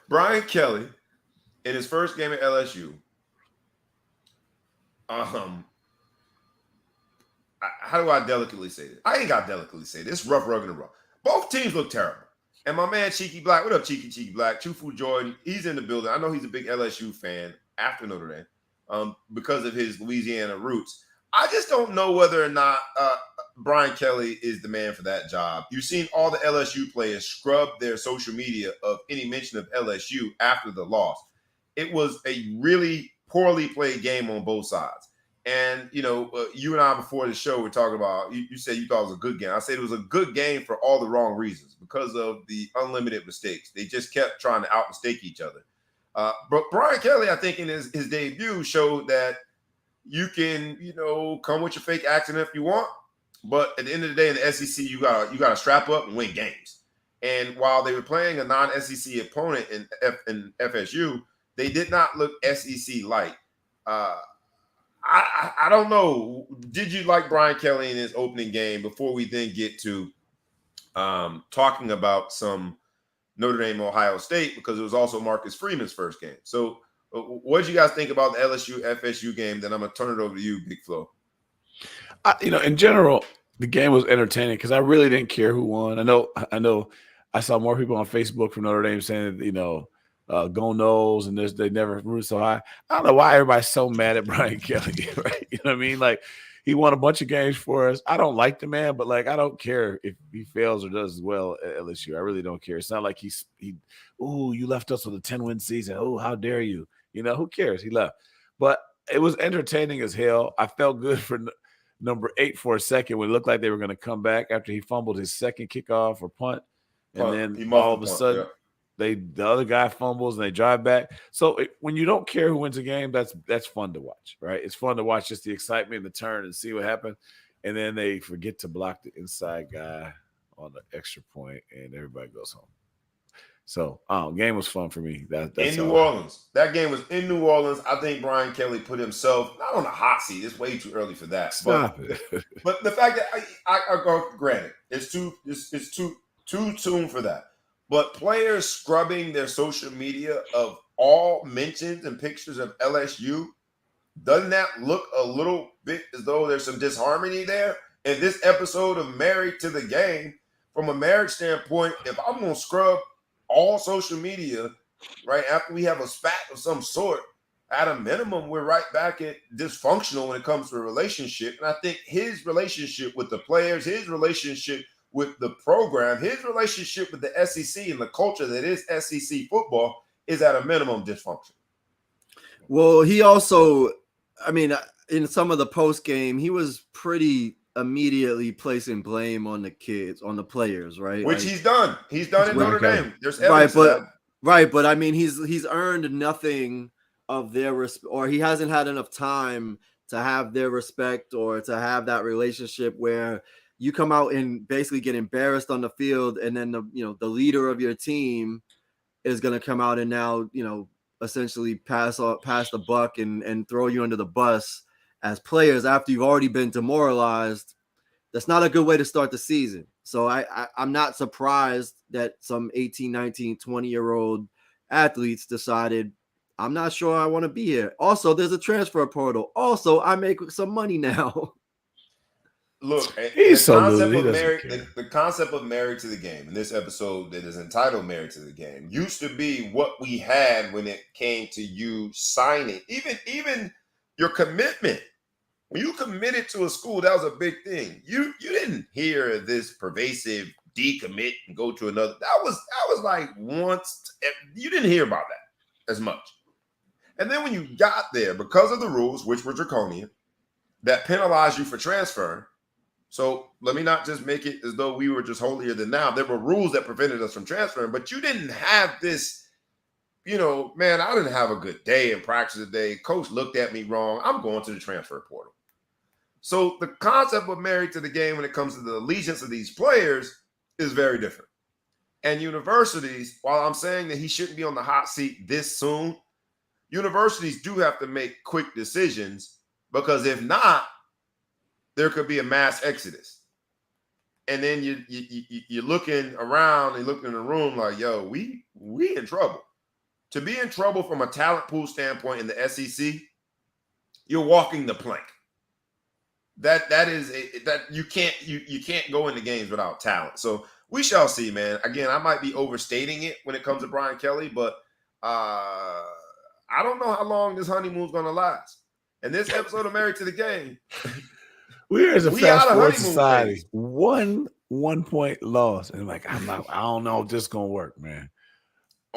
Brian Kelly, in his first game at LSU, how do I delicately say this? I ain't got to delicately say this. It's rough, rugged, and raw. Both teams look terrible. And my man Cheeky Black, what up, Cheeky Black? Chufu Jordan, he's in the building. I know he's a big LSU fan after Notre Dame because of his Louisiana roots. I just don't know whether or not Brian Kelly is the man for that job. You've seen all the LSU players scrub their social media of any mention of LSU after the loss. It was a really poorly played game on both sides. And, you and I before the show were talking about, you said you thought it was a good game. I said it was a good game for all the wrong reasons because of the unlimited mistakes. They just kept trying to out-mistake each other. But Brian Kelly, I think in his debut showed that you can, come with your fake accent if you want. But at the end of the day in the SEC, you gotta strap up and win games. And while they were playing a non-SEC opponent in FSU, they did not look SEC-like. I don't know. Did you like Brian Kelly in his opening game before we then get to talking about some Notre Dame, Ohio State, because it was also Marcus Freeman's first game. So what did you guys think about the LSU FSU game? Then I'm going to turn it over to you, Big Flo. In general, the game was entertaining because I really didn't care who won. I know I saw more people on Facebook from Notre Dame saying, go Noles, and they never rooted so high. I don't know why everybody's so mad at Brian Kelly, right? You know what I mean? Like, he won a bunch of games for us. I don't like the man, but, I don't care if he fails or does well at LSU. I really don't care. It's not like you left us with a 10-win season. Oh, how dare you? Who cares? He left. But it was entertaining as hell. I felt good for number 8 for a second when it looked like they were going to come back after he fumbled his second kickoff or punt. And then all of a sudden – the other guy fumbles and they drive back. So when you don't care who wins a game, that's fun to watch, right? It's fun to watch just the excitement, the turn, and see what happened. And then they forget to block the inside guy on the extra point, and everybody goes home. So, game was fun for me. That's in New Orleans. That game was in New Orleans. I think Brian Kelly put himself not on the hot seat. It's way too early for that. Stop it. But the fact that I go, granted, it's too soon for that. But players scrubbing their social media of all mentions and pictures of LSU, doesn't that look a little bit as though there's some disharmony there? In this episode of Married to the Game, from a marriage standpoint, if I'm going to scrub all social media, right, after we have a spat of some sort, at a minimum, we're right back at dysfunctional when it comes to a relationship. And I think his relationship with the players, his relationship with the program, his relationship with the SEC and the culture that is SEC football is at a minimum dysfunction. Well, he also, in some of the post game, he was pretty immediately placing blame on the kids, on the players, right? Which he's done. He's done in Notre Dame. There's evidence right, but he's earned nothing of their respect, or he hasn't had enough time to have their respect or to have that relationship where you come out and basically get embarrassed on the field, and then the leader of your team is going to come out and now essentially pass the buck and throw you under the bus as players after you've already been demoralized. That's not a good way to start the season. So I'm not surprised that some 18, 19, 20-year-old athletes decided, I'm not sure I want to be here. Also, there's a transfer portal. Also, I make some money now. Look, he's the concept of Married to the Game in this episode that is entitled Married to the Game used to be what we had when it came to you signing. Even your commitment. When you committed to a school, that was a big thing. You didn't hear this pervasive decommit and go to another. That was like once. You didn't hear about that as much. And then when you got there, because of the rules, which were draconian, that penalized you for transferring. So let me not just make it as though we were just holier than thou. There were rules that prevented us from transferring, but you didn't have this, man, I didn't have a good day in practice today. Coach looked at me wrong. I'm going to the transfer portal. So the concept of Married to the Game when it comes to the allegiance of these players is very different. And universities, while I'm saying that he shouldn't be on the hot seat this soon, universities do have to make quick decisions, because if not, there could be a mass exodus. And then you're looking around and looking in the room like, yo, we in trouble. To be in trouble from a talent pool standpoint in the SEC, you're walking the plank. That you can't go into games without talent. So we shall see, man. Again, I might be overstating it when it comes to Brian Kelly, but I don't know how long this honeymoon's gonna last. And this episode of Married to the Game, we are as a fast forward society. One point loss, and I don't know if this is gonna work, man.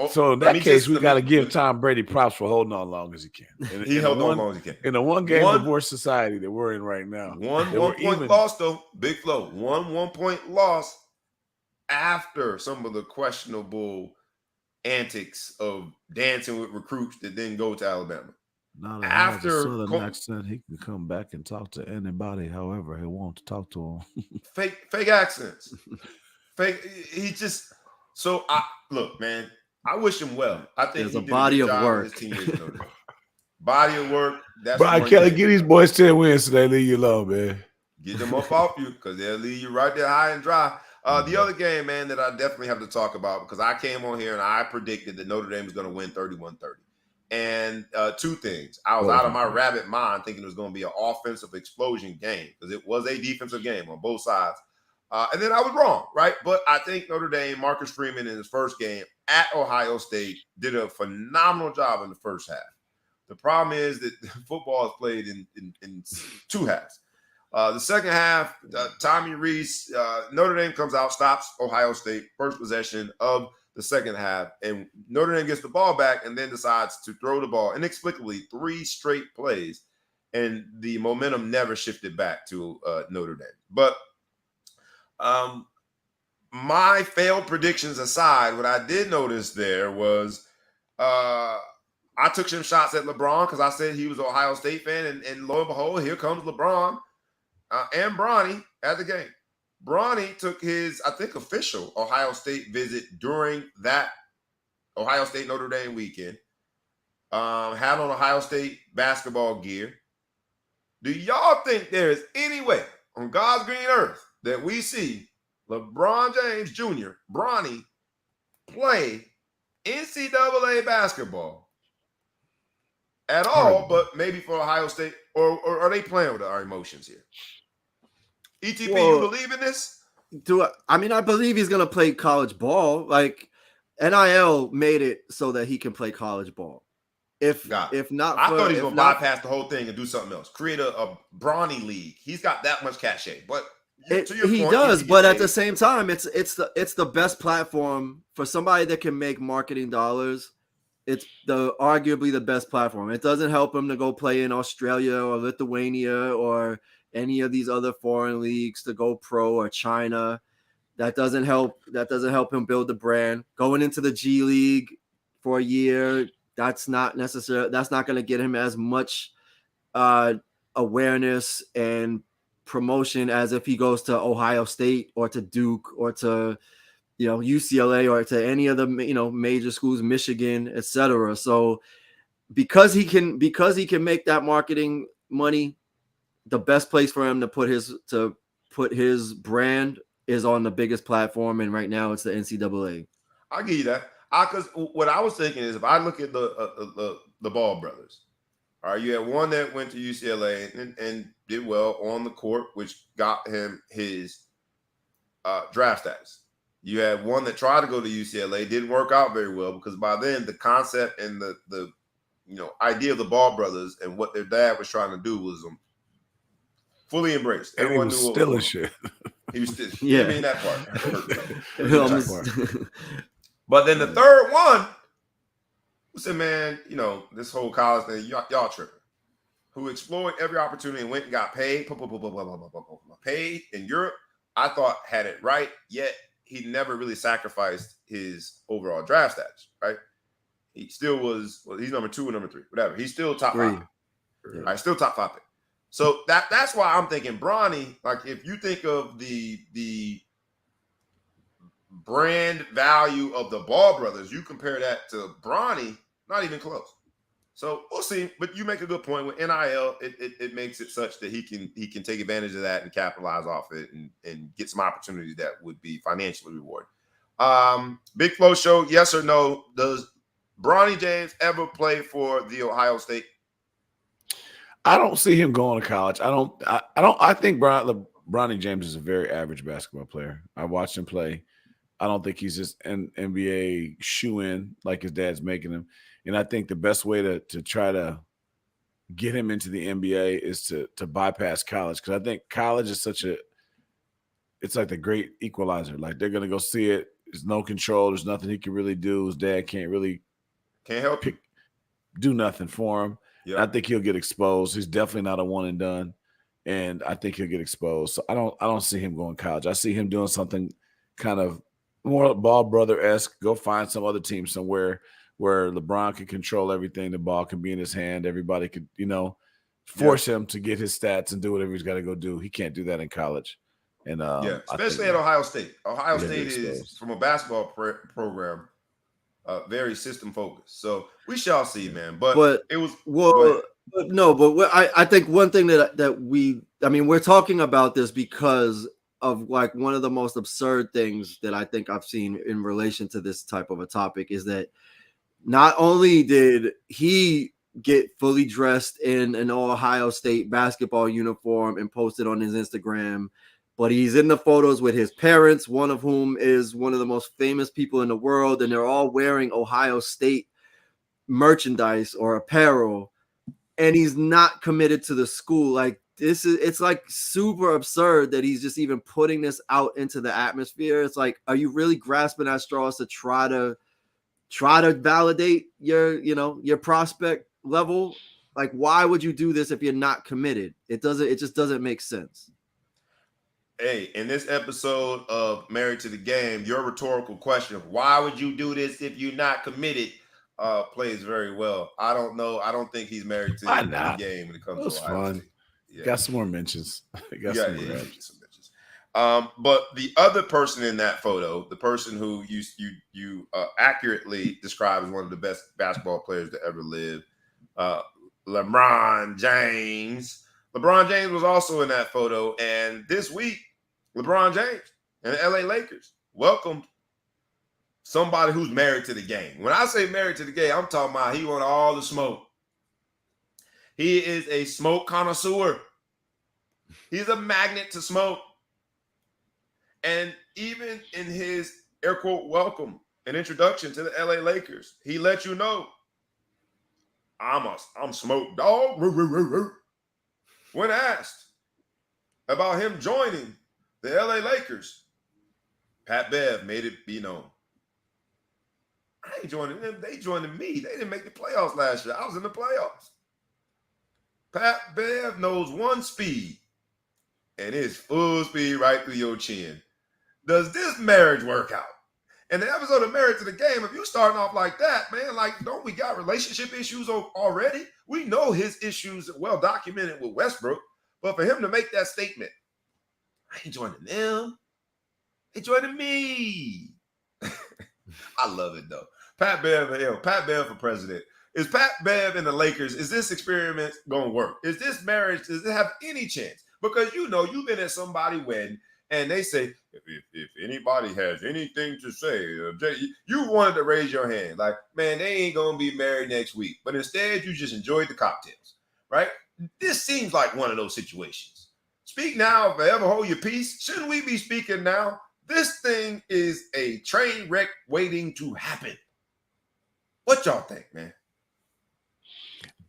So in that case, we got to give Tom Brady props for holding on long as he can. He held on long as he can. In the one-game divorce society that we're in right now. One point loss, though. Big Flo. One point loss after some of the questionable antics of dancing with recruits that didn't go to Alabama. Now that after Southern accent, he can come back and talk to anybody, however he wants to talk to him. fake accents. He just so look, man. I wish him well. I think there's a body of work. Body of work. That's Brian Kelly, get these boys 10 wins today. Leave you alone, man. Get them up off you because they'll leave you right there high and dry. The other game, man, that I definitely have to talk about because I came on here and I predicted that Notre Dame was going to win 31-30. And two things. I was out of my rabbit mind thinking it was going to be an offensive explosion game because it was a defensive game on both sides. And then I was wrong, right? But I think Notre Dame, Marcus Freeman in his first game at Ohio State did a phenomenal job in the first half. The problem is that football is played in two halves. The second half, Tommy Rees, Notre Dame comes out, stops Ohio State, first possession of the second half, and Notre Dame gets the ball back and then decides to throw the ball inexplicably 3 straight plays, and the momentum never shifted back to Notre Dame. But my failed predictions aside, what I did notice there was I took some shots at LeBron because I said he was an Ohio State fan, and lo and behold, here comes LeBron and Bronny at the game. Bronny took his, I think, official Ohio State visit during that Ohio State Notre Dame weekend. Had on Ohio State basketball gear. Do y'all think there is any way on God's green earth that we see LeBron James Jr., Bronny, play NCAA basketball at all, but maybe for Ohio State? Or are they playing with our emotions here? ETP, you believe in this? I believe he's going to play college ball. Like, NIL made it so that he can play college ball. If not, I thought he was going to bypass the whole thing and do something else. Create a Bronny league. He's got that much cachet, but he does. But at the same time, it's the best platform for somebody that can make marketing dollars. It's arguably the best platform. It doesn't help him to go play in Australia or Lithuania or any of these other foreign leagues to go pro or China. That doesn't help him build the brand. Going into the G League for a year, that's not necessary. That's not going to get him as much awareness and promotion as if he goes to Ohio State or to Duke or to UCLA or to any of the major schools, Michigan, etc. So because he can make that marketing money, the best place for him to put his brand is on the biggest platform, and right now it's the NCAA. I'll give you that. Because what I was thinking is, if I look at the Ball brothers, all right, you had one that went to UCLA and did well on the court, which got him his draft status. You had one that tried to go to UCLA, didn't work out very well because by then the concept and the idea of the Ball brothers and what their dad was trying to do was fully embraced. And everyone knew still a shit. He was still, yeah. I mean that part. But then the third one who said, "Man, this whole college thing, y'all tripping." Who explored every opportunity and went and got paid, paid in Europe. I thought had it right, yet he never really sacrificed his overall draft stats. Right? He still was. Well, he's number 2 or number 3, whatever. He's still top 5. Yeah. Right, still top 5 pick. So that's why I'm thinking Bronny, like if you think of the brand value of the Ball brothers, you compare that to Bronny, not even close. So we'll see. But you make a good point with NIL. It makes it such that he can take advantage of that and capitalize off it and get some opportunities that would be financially rewarding. Big Flo Show, yes or no? Does Bronny James ever play for the Ohio State? I don't see him going to college. I think Bronny James is a very average basketball player. I watched him play. I don't think he's just an NBA shoe-in like his dad's making him. And I think the best way to try to get him into the NBA is to bypass college, because I think college is it's like the great equalizer. Like they're going to go see it. There's no control. There's nothing he can really do. His dad can't help him. Do nothing for him. Yeah. I think he'll get exposed. He's definitely not a one and done, and I think he'll get exposed. So I don't see him going to college. I see him doing something kind of more Ball brother-esque. Go find some other team somewhere where LeBron can control everything. The ball can be in his hand. Everybody could, force him to get his stats and do whatever he's got to go do. He can't do that in college. And especially at Ohio State. Ohio State is, from a basketball program, very system focused. So we shall see, man. But it was I think one thing we're talking about this because of like one of the most absurd things that I think I've seen in relation to this type of a topic is that not only did he get fully dressed in an Ohio State basketball uniform and posted on his Instagram, but he's in the photos with his parents, one of whom is one of the most famous people in the world, and they're all wearing Ohio State merchandise or apparel, and he's not committed to the school. Like, it's like super absurd that he's just even putting this out into the atmosphere. It's like, are you really grasping at straws to try to validate your prospect level? Like, why would you do this if you're not committed? It just doesn't make sense. Hey, in this episode of Married to the Game, your rhetorical question of why would you do this if you're not committed plays very well. I don't know. I don't think he's married to the game when it comes to Ohio State. Yeah. Got some more mentions. Some mentions. But the other person in that photo, the person who you accurately describe as one of the best basketball players to ever live, LeBron James. LeBron James was also in that photo, and this week, LeBron James and the LA Lakers welcomed somebody who's married to the game. When I say married to the game, I'm talking about he want all the smoke. He is a smoke connoisseur. He's a magnet to smoke. And even in his air quote welcome and introduction to the LA Lakers, he let you know, I'm smoke dog. When asked about him joining the LA Lakers, Pat Bev made it be known. I ain't joining them. They joining me. They didn't make the playoffs last year. I was in the playoffs. Pat Bev knows one speed, and it's full speed right through your chin. Does this marriage work out? And the episode of Married to the Game, if you starting off like that, man, like, don't we got relationship issues already? We know his issues are well documented with Westbrook, but for him to make that statement, I ain't joining them. They joining me. I love it, though. Pat Bev for president. Is Pat Bev and the Lakers, is this experiment going to work? Is this marriage, does it have any chance? Because you've been at somebody's wedding, and they say, if anybody has anything to say, you wanted to raise your hand. Like, man, they ain't going to be married next week. But instead, you just enjoyed the cocktails, right? This seems like one of those situations. Speak now, forever hold your peace. Shouldn't we be speaking now? This thing is a train wreck waiting to happen. What y'all think, man?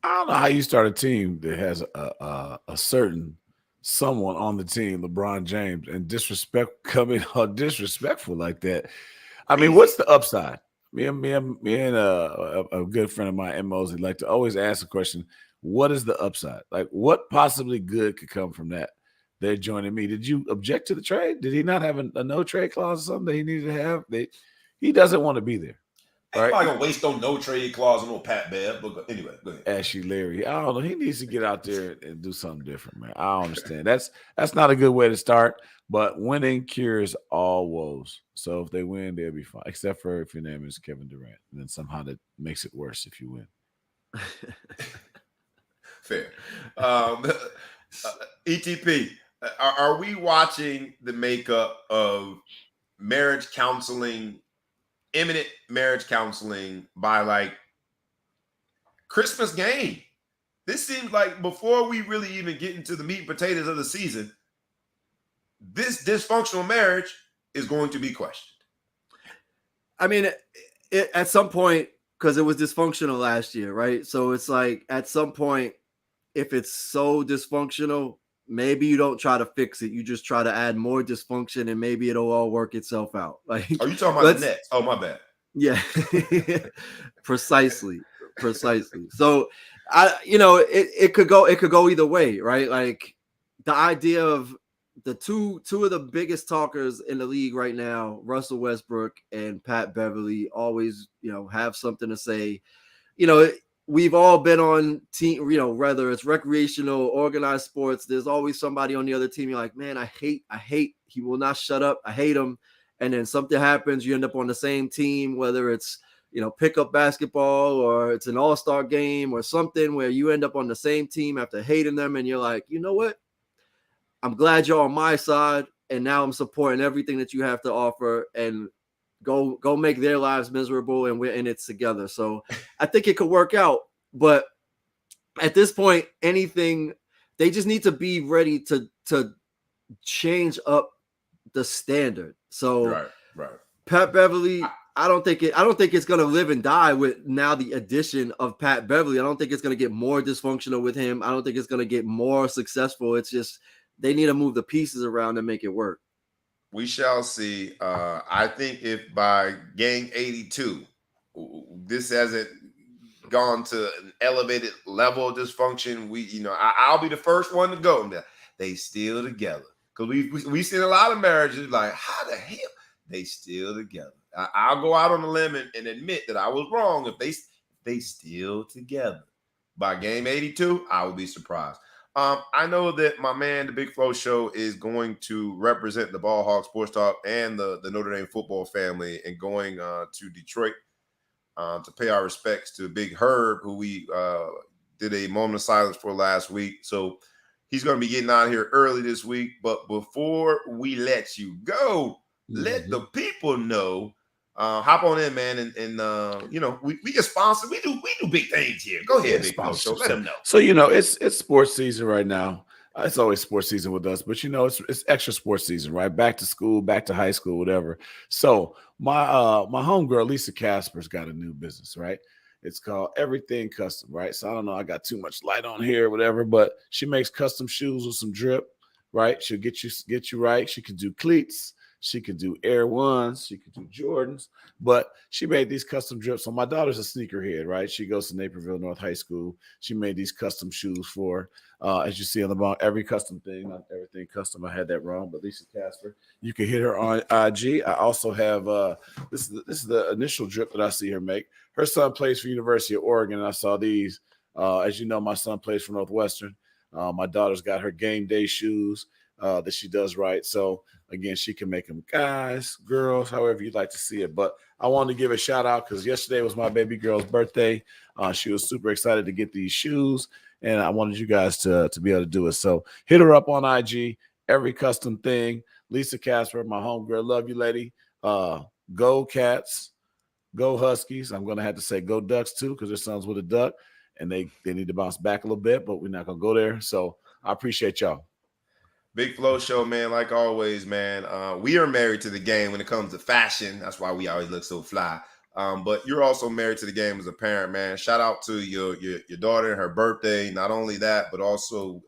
I don't know how you start a team that has a certain someone on the team, LeBron James, and coming out disrespectful like that. I mean, what's the upside? Me and a good friend of mine, Mosley, like to always ask the question, what is the upside? Like, what possibly good could come from that? They're joining me. Did you object to the trade? Did he not have a no trade clause or something that he needed to have? He doesn't want to be there. Ain't nobody gonna waste no trade clause on no Pat Bev. But anyway, go ahead. Ashley Larry. I don't know. He needs to get out there and do something different, man. I don't understand. That's not a good way to start, but winning cures all woes. So if they win, they'll be fine. Except for if your name is Kevin Durant. And then somehow that makes it worse if you win. Fair. ETP, are we watching the makeup of marriage counseling, imminent marriage counseling by like Christmas game? This seems like before we really even get into the meat and potatoes of the season, this dysfunctional marriage is going to be questioned. I mean, at some point, because it was dysfunctional last year, right? So it's like at some point, if it's so dysfunctional, maybe you don't try to fix it. You just try to add more dysfunction, and maybe it'll all work itself out. Like, are you talking about the Nets? Oh, my bad. Yeah, precisely. So it could go either way, right? Like the idea of the two of the biggest talkers in the league right now, Russell Westbrook and Pat Beverley, always, have something to say. We've all been on team, whether it's recreational, organized sports, there's always somebody on the other team. You're like, man, I hate, he will not shut up. I hate him. And then something happens, you end up on the same team, whether it's, pickup basketball or it's an all-star game or something where you end up on the same team after hating them. And you're like, you know what? I'm glad you're on my side. And now I'm supporting everything that you have to offer, and go make their lives miserable, and we're in it together. So I think it could work out. But at this point, they just need to be ready to change up the standard. So right. Pat Beverley, I don't think it's going to live and die with now the addition of Pat Beverley. I don't think it's going to get more dysfunctional with him. I don't think it's going to get more successful. It's just they need to move the pieces around and make it work. We shall see. I think if by game 82, this hasn't gone to an elevated level of dysfunction, I'll be the first one to go. They still together. Because we've seen a lot of marriages like, how the hell they still together? I'll go out on a limb and admit that I was wrong. If they still together by game 82, I would be surprised. I know that my man, the Big Flow Show, is going to represent the Ball Hog Sports Talk and the Notre Dame football family, and going to Detroit to pay our respects to Big Herb, who we did a moment of silence for last week. So he's going to be getting out of here early this week. But before we let you go, let the people know. Hop on in, man, and we get sponsored. We do big things here. Go ahead, Big Flow Show. Let them know. So it's sports season right now. It's always sports season with us, but it's extra sports season, right? Back to school, back to high school, whatever. So my homegirl Lisa Casper's got a new business, right? It's called Everything Custom, right? So I don't know, I got too much light on here, whatever, but she makes custom shoes with some drip, right? She'll get you right. She can do cleats. She could do Air Ones. She could do Jordans. But she made these custom drips. So my daughter's a sneakerhead, right? She goes to Naperville North High School. She made these custom shoes for her. As you see on the bottom, every custom thing, not everything custom. I had that wrong, but Lisa Casper. You can hit her on IG. I also have this is the initial drip that I see her make. Her son plays for University of Oregon, and I saw these. As you know, my son plays for Northwestern. My daughter's got her game day shoes that she does right. So again, she can make them guys, girls, however you'd like to see it. But I wanted to give a shout out because yesterday was my baby girl's birthday. She was super excited to get these shoes, and I wanted you guys to be able to do it. So hit her up on IG, Every Custom Thing. Lisa Casper, my homegirl. Love you, lady. Go Cats, go Huskies. I'm going to have to say go Ducks too, because their son's with a duck, and they need to bounce back a little bit, but we're not going to go there. So I appreciate y'all. Big Flow Show, man, like always, man. We are married to the game when it comes to fashion. That's why we always look so fly. But you're also married to the game as a parent, man. Shout out to your daughter and her birthday. Not only that, but also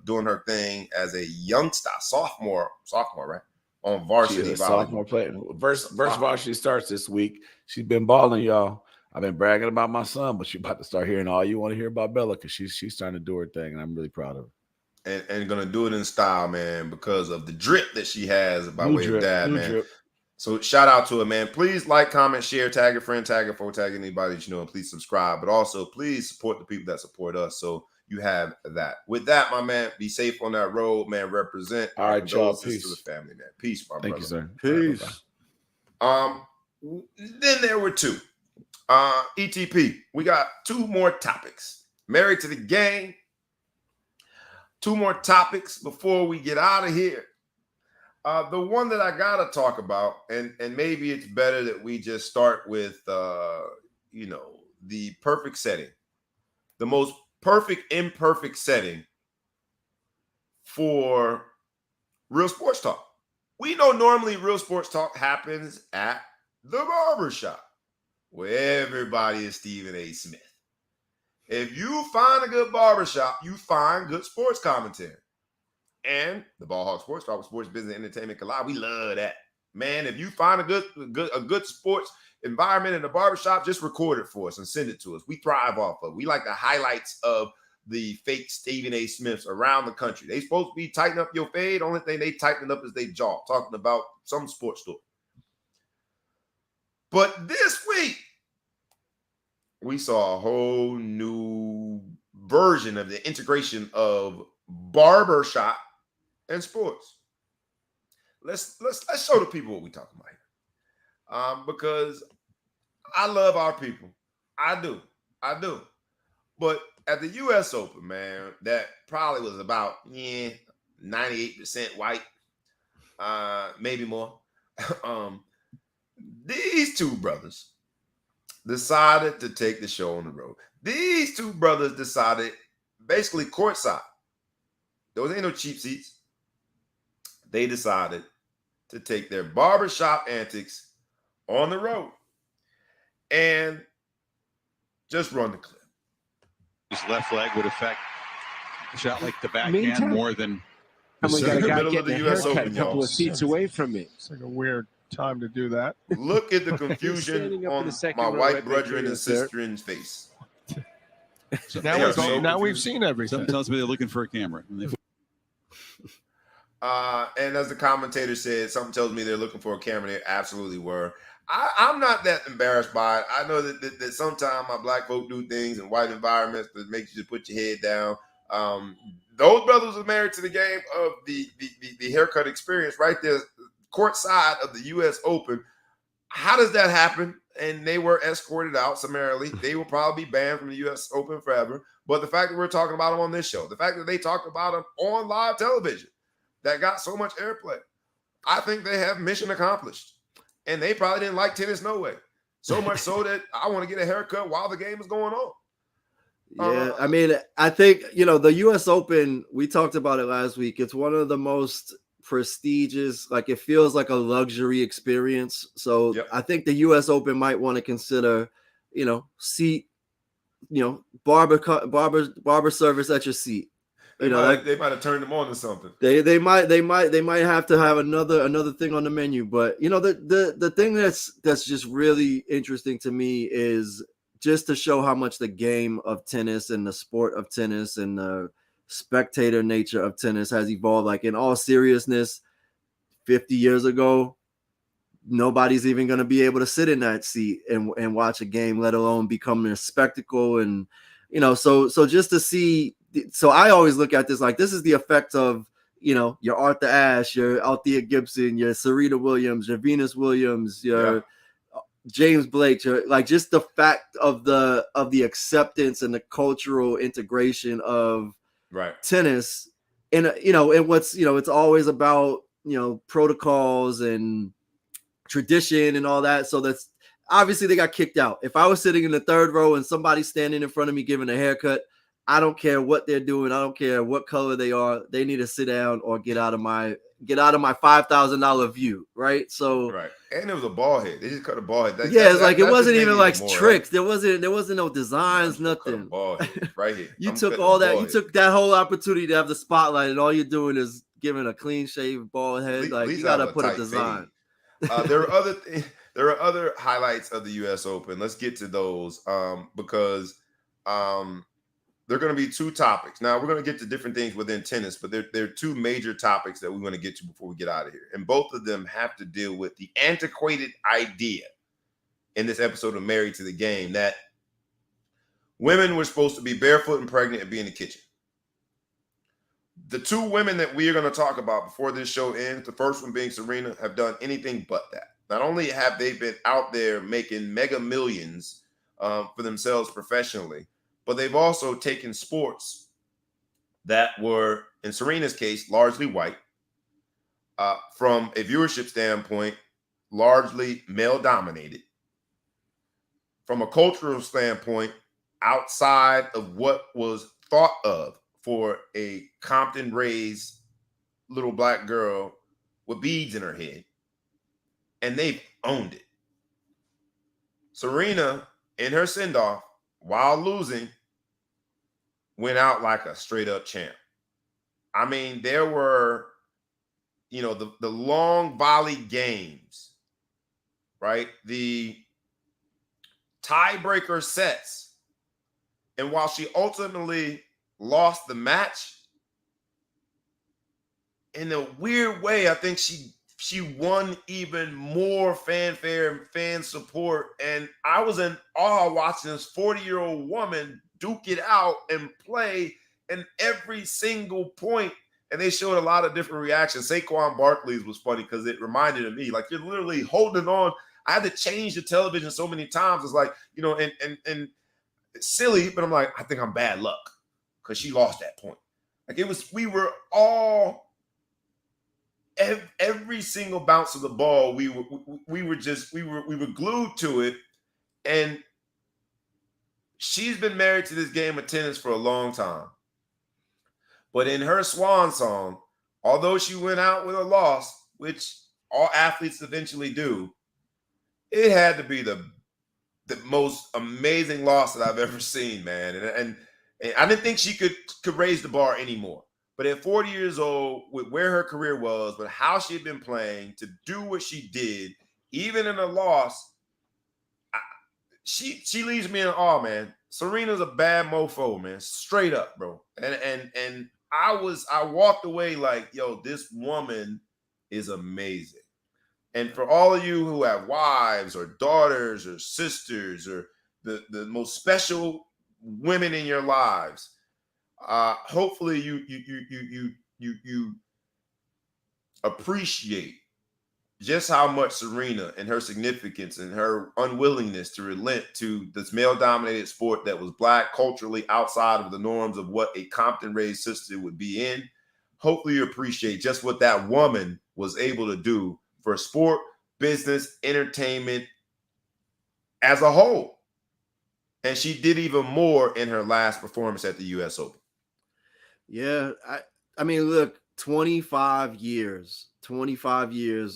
doing her thing as a youngster, sophomore, right? On varsity volleyball. Sophomore player. Verse varsity starts this week. She's been balling, y'all. I've been bragging about my son, but you're about to start hearing all you want to hear about Bella, because she's starting to do her thing, and I'm really proud of her. And gonna do it in style, man, because of the drip that she has by way of dad, man. Drip. So shout out to her, man. Please like, comment, share, tag a friend, tag a foe, tag anybody that you know, and please subscribe. But also, please support the people that support us. So you have that. With that, my man, be safe on that road, man. Represent. All right, y'all. Peace to the family, man. Peace, my Thank brother. you, sir. Peace. Then there were two. ETP. We got two more topics. Married to the Game. Two more topics before we get out of here. The one that I got to talk about, and maybe it's better that we just start with, the perfect setting. The most perfect, imperfect setting for real sports talk. We know normally real sports talk happens at the barbershop, where everybody is Stephen A. Smith. If you find a good barbershop, you find good sports commentary. And the Ball Hawk Sports Talk, Sports Business Entertainment Collide. We love that. Man, if you find a good sports environment in the barbershop, just record it for us and send it to us. We thrive off of it. We like the highlights of the fake Stephen A. Smiths around the country. They supposed to be tighten up your fade. Only thing they tighten up is their jaw, talking about some sports story. But this week, we saw a whole new version of the integration of barbershop and sports. Let's show the people what we're talking about here. Because I love our people. I do. But at the U.S. Open, man, that probably was about 98% white, maybe more. These two brothers decided to take the show on the road. These two brothers decided basically courtside. Those ain't no cheap seats. They decided to take their barbershop antics on the road and just run the clip. His left leg would affect a shot like the backhand more than we got a guy middle of getting the a US haircut Open, a couple y'all. of seats away from me. It's like a weird time to do that. Look at the standing confusion up in on the second my row white right brethren there, and sir. sister's face. So They are so now we've confused. seen everything. something tells me they're looking for a camera. And as the commentator said, something tells me they're looking for a camera. They absolutely were. I'm not that embarrassed by it. I know that sometimes my black folk do things in white environments that makes you just put your head down. Those brothers are married to the game of the haircut experience right there, courtside of the U.S. Open. How does that happen? And they were escorted out summarily. They will probably be banned from the U.S. Open forever. But the fact that we're talking about them on this show, the fact that they talked about them on live television, that got so much airplay, I think they have mission accomplished. And they probably didn't like tennis no way. So much so that I want to get a haircut while the game is going on. Yeah, I mean, I think, the U.S. Open, we talked about it last week. It's one of the most prestigious, like it feels like a luxury experience. So Yep. I think the U.S. Open might want to consider, seat, barber service at your seat. They might have turned them on to something. They might have to have another thing on the menu. But the thing that's just really interesting to me is just to show how much the game of tennis and the sport of tennis and the spectator nature of tennis has evolved. Like, in all seriousness, 50 years ago, nobody's even going to be able to sit in that seat and watch a game, let alone become a spectacle. And so just to see. So I always look at this like this is the effect of, your Arthur Ashe, your Althea Gibson, your Serena Williams, your Venus Williams, your James Blake, like just the fact of the acceptance and the cultural integration of tennis. And, and what's, it's always about, protocols and tradition and all that. So that's obviously they got kicked out. If I was sitting in the third row and somebody's standing in front of me giving a haircut, I don't care what they're doing. I don't care what color they are. They need to sit down or get out of my $5,000 view, right? So and it was a ball head. They just cut a ball head. It's like it wasn't even like tricks. Right? There wasn't no designs, nothing. Ball head right here. You took all that. You took that wole opportunity to have the spotlight, and all you're doing is giving a clean shaved ball head. Like you gotta put a design. There are other highlights of the U.S. Open. Let's get to those because there are going to be two topics. Now, we're going to get to different things within tennis, but there are two major topics that we want to get to before we get out of here. And both of them have to deal with the antiquated idea in this episode of Married to the Game that women were supposed to be barefoot and pregnant and be in the kitchen. The two women that we are going to talk about before this show ends, the first one being Serena, have done anything but that. Not only have they been out there making mega millions for themselves professionally, but they've also taken sports that were, in Serena's case, largely white, from a viewership standpoint, largely male-dominated, from a cultural standpoint, outside of what was thought of for a Compton-raised little black girl with beads in her head, and they've owned it. Serena, in her send-off, while losing, went out like a straight-up champ. I mean, there were, the long volley games, right? The tiebreaker sets. And while she ultimately lost the match, in a weird way, I think she won even more fanfare and fan support. And I was in awe watching this 40-year-old woman duke it out and play in every single point. And they showed a lot of different reactions. Saquon Barkley's was funny because it reminded me, like, you're literally holding on. I had to change the television so many times. It's like, and it's silly, but I'm like, I think I'm bad luck because she lost that point. Like, we were all, every single bounce of the ball, we were glued to it. And she's been married to this game of tennis for a long time. But in her swan song, although she went out with a loss, which all athletes eventually do, it had to be the most amazing loss that I've ever seen, man. And I didn't think she could raise the bar anymore. But at 40 years old, with where her career was, with how she had been playing, to do what she did, even in a loss, she leaves me in awe, man. Serena's a bad mofo, man. Straight up, bro. And I walked away like, yo, this woman is amazing. And for all of you who have wives or daughters or sisters or the most special women in your lives, hopefully you appreciate just how much Serena and her significance and her unwillingness to relent to this male-dominated sport that was Black, culturally outside of the norms of what a Compton-raised sister would be in. Hopefully you appreciate just what that woman was able to do for sport, business, entertainment as a whole. And she did even more in her last performance at the U.S. Open. Yeah, I mean, look, 25 years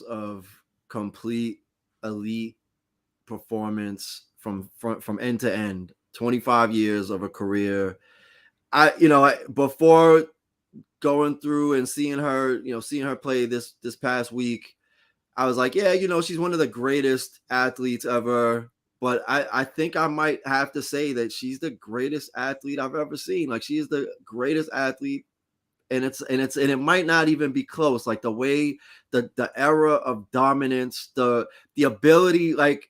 of complete elite performance from end to end. 25 years of a career. Before going through and seeing her play this past week, I was like, yeah, she's one of the greatest athletes ever. But I think I might have to say that she's the greatest athlete I've ever seen. Like, she is the greatest athlete, and it might not even be close. Like, the way the era of dominance, the ability, like,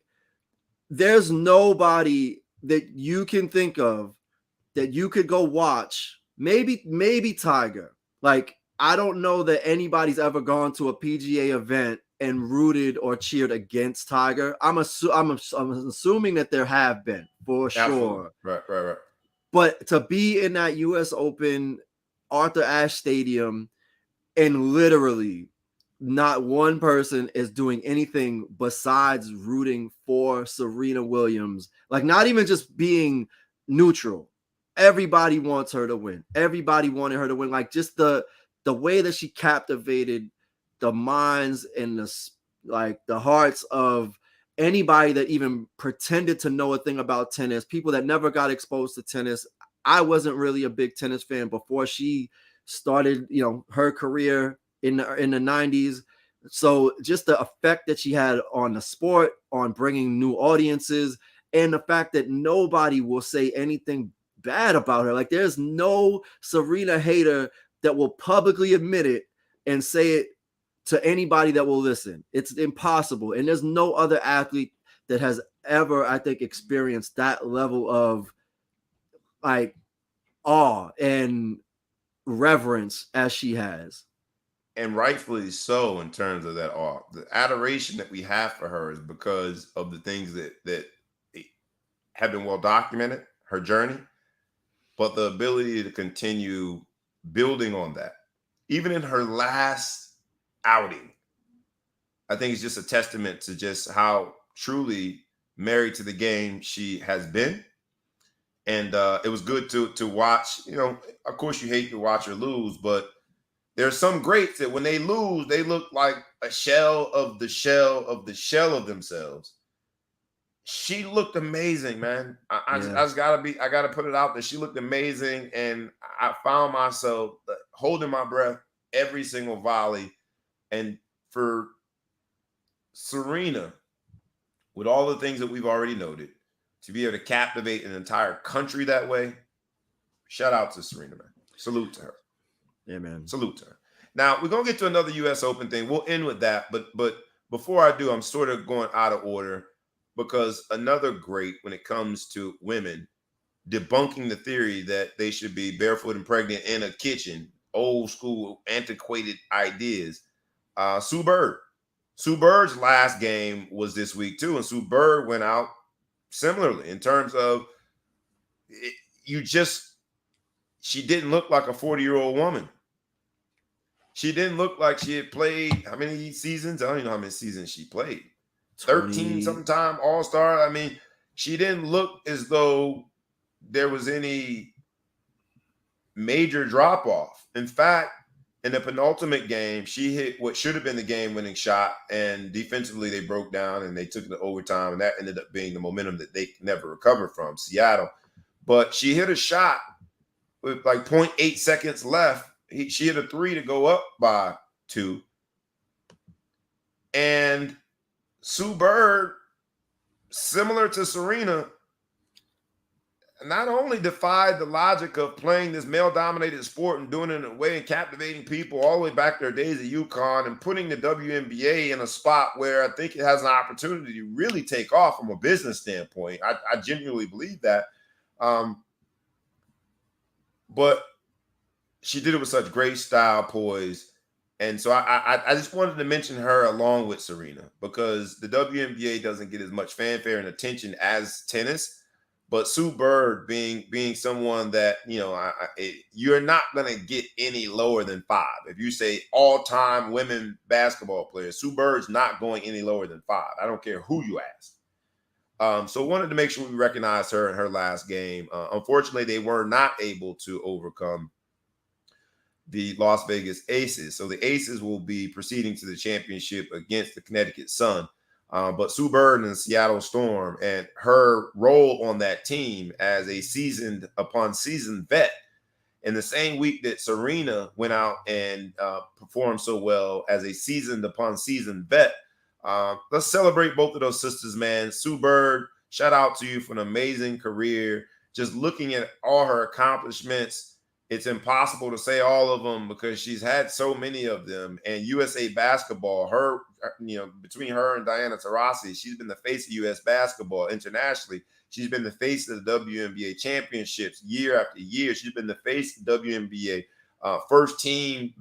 there's nobody that you can think of that you could go watch. Maybe Tiger. Like, I don't know that anybody's ever gone to a PGA event and rooted or cheered against Tiger. I'm assuming that there have been, for sure. Absolutely. Right. But to be in that U.S. Open, Arthur Ashe Stadium, and literally not one person is doing anything besides rooting for Serena Williams. Like, not even just being neutral. Everybody wants her to win. Everybody wanted her to win. Like, just the way that she captivated the minds and the hearts of anybody that even pretended to know a thing about tennis, people that never got exposed to tennis. I wasn't really a big tennis fan before she started, her career in the 90s. So just the effect that she had on the sport, on bringing new audiences, and the fact that nobody will say anything bad about her. Like, there's no Serena hater that will publicly admit it and say it to anybody that will listen. It's impossible. And there's no other athlete that has ever, I think, experienced that level of, like, awe and reverence as she has. And rightfully so, in terms of that awe. The adoration that we have for her is because of the things that have been well documented, her journey, but the ability to continue building on that. Even in her last outing, I think it's just a testament to just how truly married to the game she has been. And it was good to watch. Of course, you hate to watch her lose, but there's some greats that when they lose, they look like a shell of the shell of the shell of themselves. She looked amazing, man. I gotta put it out there. She looked amazing, and I found myself holding my breath every single volley. And for Serena, with all the things that we've already noted, to be able to captivate an entire country that way, shout out to Serena, man. Salute to her. Yeah, man. Salute to her. Now, we're going to get to another U.S. Open thing. We'll end with that. But before I do, I'm sort of going out of order because another great when it comes to women debunking the theory that they should be barefoot and pregnant in a kitchen, old school, antiquated ideas, Sue Bird. Sue Bird's last game was this week too, and Sue Bird went out similarly in terms of she didn't look like a 40-year-old woman. She didn't look like she had played how many seasons? I don't even know how many seasons she played. 13 sometime All-Star. I mean, she didn't look as though there was any major drop-off. In fact, in the penultimate game, she hit what should have been the game-winning shot, and defensively they broke down and they took it to overtime, and that ended up being the momentum that they never recovered from, Seattle. But she hit a shot with like 0.8 seconds left. She hit a 3 to go up by 2. And Sue Bird, similar to Serena, not only defied the logic of playing this male-dominated sport and doing it in a way and captivating people all the way back to their days at UConn and putting the WNBA in a spot where I think it has an opportunity to really take off from a business standpoint. I genuinely believe that. But she did it with such great style, poise. And so I just wanted to mention her along with Serena because the WNBA doesn't get as much fanfare and attention as tennis. But Sue Bird being someone that, you're not going to get any lower than 5. If you say all-time women basketball players, Sue Bird's not going any lower than 5. I don't care who you ask. So wanted to make sure we recognize her in her last game. Unfortunately, they were not able to overcome the Las Vegas Aces. So the Aces will be proceeding to the championship against the Connecticut Sun. But Sue Bird and the Seattle Storm and her role on that team as a seasoned upon seasoned vet in the same week that Serena went out and performed so well as a seasoned upon seasoned vet. Let's celebrate both of those sisters, man. Sue Bird, shout out to you for an amazing career. Just looking at all her accomplishments, it's impossible to say all of them because she's had so many of them. And USA Basketball, between her and Diana Taurasi, she's been the face of U.S. basketball internationally. She's been the face of the WNBA championships year after year. She's been the face of WNBA first team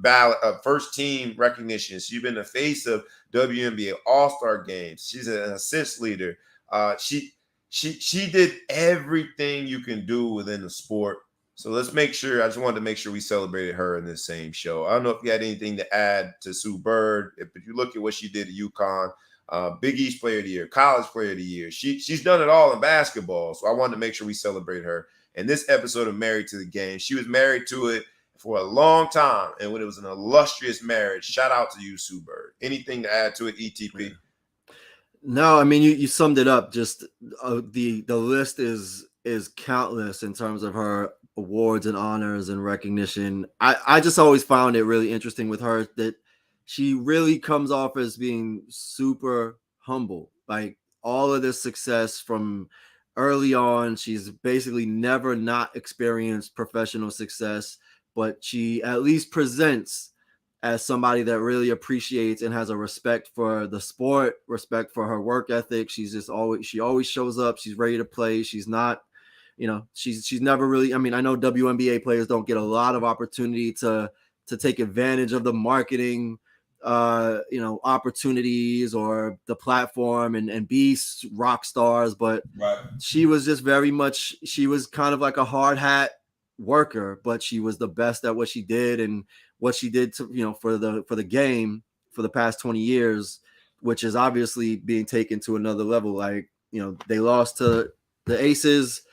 recognition. She's been the face of WNBA All-Star games. She's an assist leader. She did everything you can do within the sport. So let's make sure, I just wanted to make sure we celebrated her in this same show. I don't know if you had anything to add to Sue Bird. If you look at what she did at UConn, Big East Player of the Year, College Player of the Year, she's done it all in basketball. So I wanted to make sure we celebrate her. And this episode of Married to the Game, she was married to it for a long time. And when it was an illustrious marriage, shout out to you, Sue Bird. Anything to add to it, ETP? No, I mean, you summed it up. Just the list is countless in terms of her awards and honors and recognition. I just always found it really interesting with her that she really comes off as being super humble. Like all of this success from early on, she's basically never not experienced professional success, but she at least presents as somebody that really appreciates and has a respect for the sport, respect for her work ethic. She always shows up. She's ready to play. She's not, she's never really, I mean, I know WNBA players don't get a lot of opportunity to take advantage of the marketing, opportunities or the platform and be rock stars. But right. She was just she was kind of like a hard hat worker, but she was the best at what she did and what she did to, for the game for the past 20 years, which is obviously being taken to another level. Like, they lost to the Aces,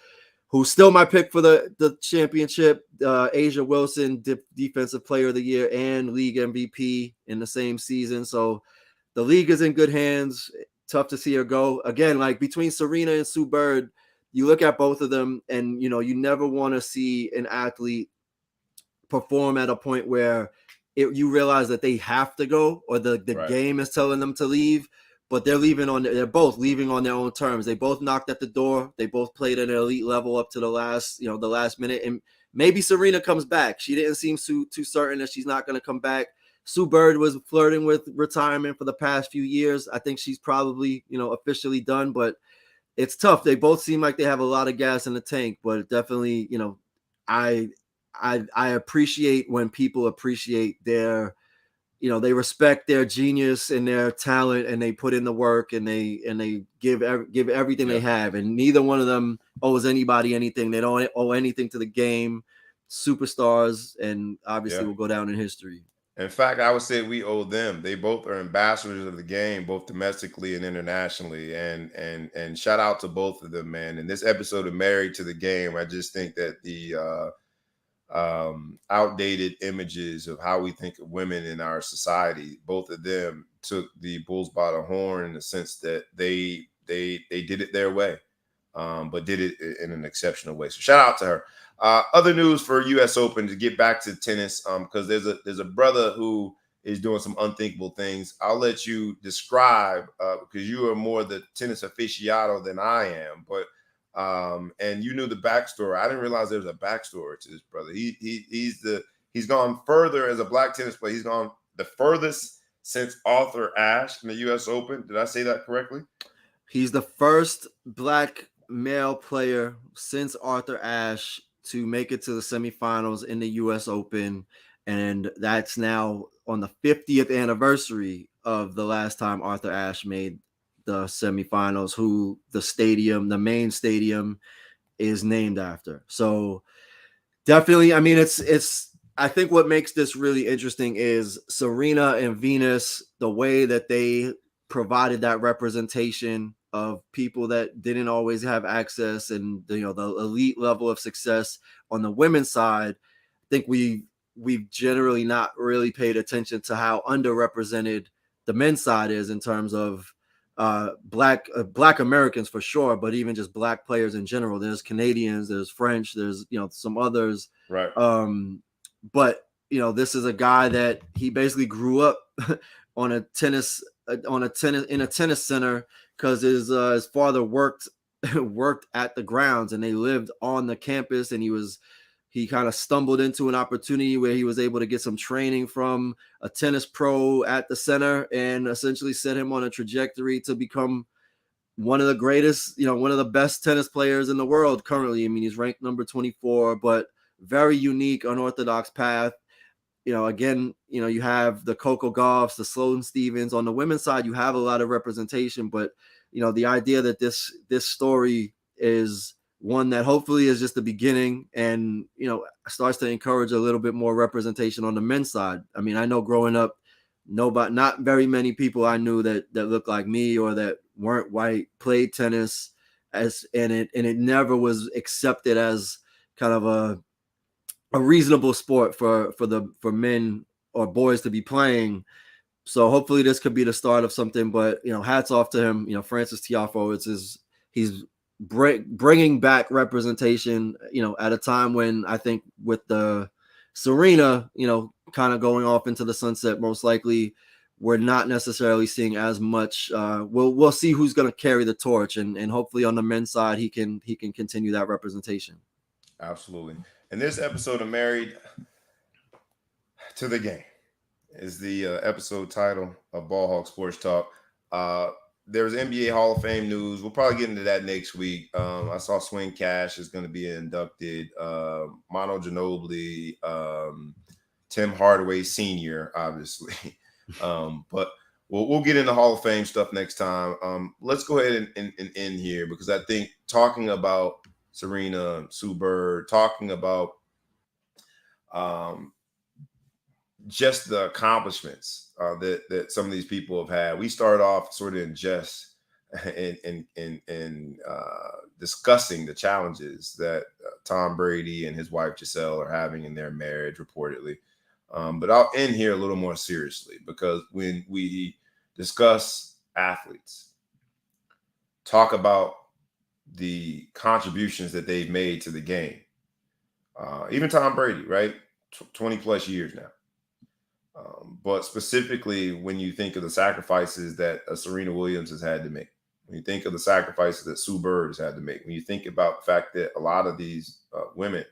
who's still my pick for the championship. Asia Wilson, Defensive Player of the Year and League MVP in the same season. So the league is in good hands. Tough to see her go. Again, like between Serena and Sue Bird, you look at both of them and, you never want to see an athlete perform at a point where you realize that they have to go, or the Right. game is telling them to leave, but they're both leaving on their own terms. They both knocked at the door. They both played at an elite level up to the last minute. And maybe Serena comes back. She didn't seem too certain that she's not going to come back. Sue Bird was flirting with retirement for the past few years. I think she's probably, officially done, but it's tough. They both seem like they have a lot of gas in the tank, but definitely, I appreciate when people appreciate their, they respect their genius and their talent, and they put in the work, and they give everything they have. And neither one of them owes anybody anything. They don't owe anything to the game. Superstars, and obviously will go down in history. In fact, I would say we owe them. They both are ambassadors of the game, both domestically and internationally. And shout out to both of them, man. In this episode of Married to the Game, I just think that the outdated images of how we think of women in our society, both of them took the bulls by the horn in the sense that they did it their way, but did it in an exceptional way. So shout out to her. Other news for U.S. Open, to get back to tennis, because there's a brother who is doing some unthinkable things. I'll let you describe, because you are more the tennis aficionado than I am, but and you knew the backstory. I didn't realize there was a backstory to this brother. He's gone further as a black tennis player. He's gone the furthest since Arthur Ashe in the U.S. Open. Did I say that correctly? He's the first black male player since Arthur Ashe to make it to the semifinals in the U.S. Open, and that's now on the 50th anniversary of the last time Arthur Ashe made the semifinals, who the main stadium is named after. So definitely, I mean, I think what makes this really interesting is Serena and Venus, the way that they provided that representation of people that didn't always have access, and the elite level of success on the women's side. I think we've generally not really paid attention to how underrepresented the men's side is in terms of black Americans for sure, but even just black players in general. There's Canadians, there's French, there's some others. Right. But this is a guy that he basically grew up in a tennis center, because his father worked at the grounds, and they lived on the campus, and he kind of stumbled into an opportunity where he was able to get some training from a tennis pro at the center, and essentially set him on a trajectory to become one of the greatest, one of the best tennis players in the world currently. I mean, he's ranked number 24, but very unique, unorthodox path. Again, you have the Coco Gauffs, the Sloane Stephens. On the women's side, you have a lot of representation, but the idea that this story is one that hopefully is just the beginning, and starts to encourage a little bit more representation on the men's side. I mean, I know growing up, not very many people I knew that looked like me or that weren't white played tennis, and it never was accepted as kind of a reasonable sport for men or boys to be playing. So hopefully this could be the start of something. But hats off to him. Francis Tiafoe, he's bringing back representation. At a time when I think with the Serena, kind of going off into the sunset, most likely we're not necessarily seeing as much. We'll see who's going to carry the torch, and hopefully on the men's side he can continue that representation. Absolutely. And this episode of Married to the Game is the episode title of Ball Hawk Sports Talk. There's NBA Hall of Fame news. We'll probably get into that next week. I saw Swing Cash is going to be inducted. Manu Ginobili, Tim Hardaway Sr., obviously. But we'll get into Hall of Fame stuff next time. Let's go ahead and end here, because I think talking about Serena, Sue Bird, talking about just the accomplishments that some of these people have had. We started off sort of in jest in discussing the challenges that Tom Brady and his wife Giselle are having in their marriage, reportedly. But I'll end here a little more seriously, because when we discuss athletes, talk about the contributions that they've made to the game, even Tom Brady, right? 20 plus years now. But specifically, when you think of the sacrifices that Serena Williams has had to make, when you think of the sacrifices that Sue Bird has had to make, when you think about the fact that a lot of these women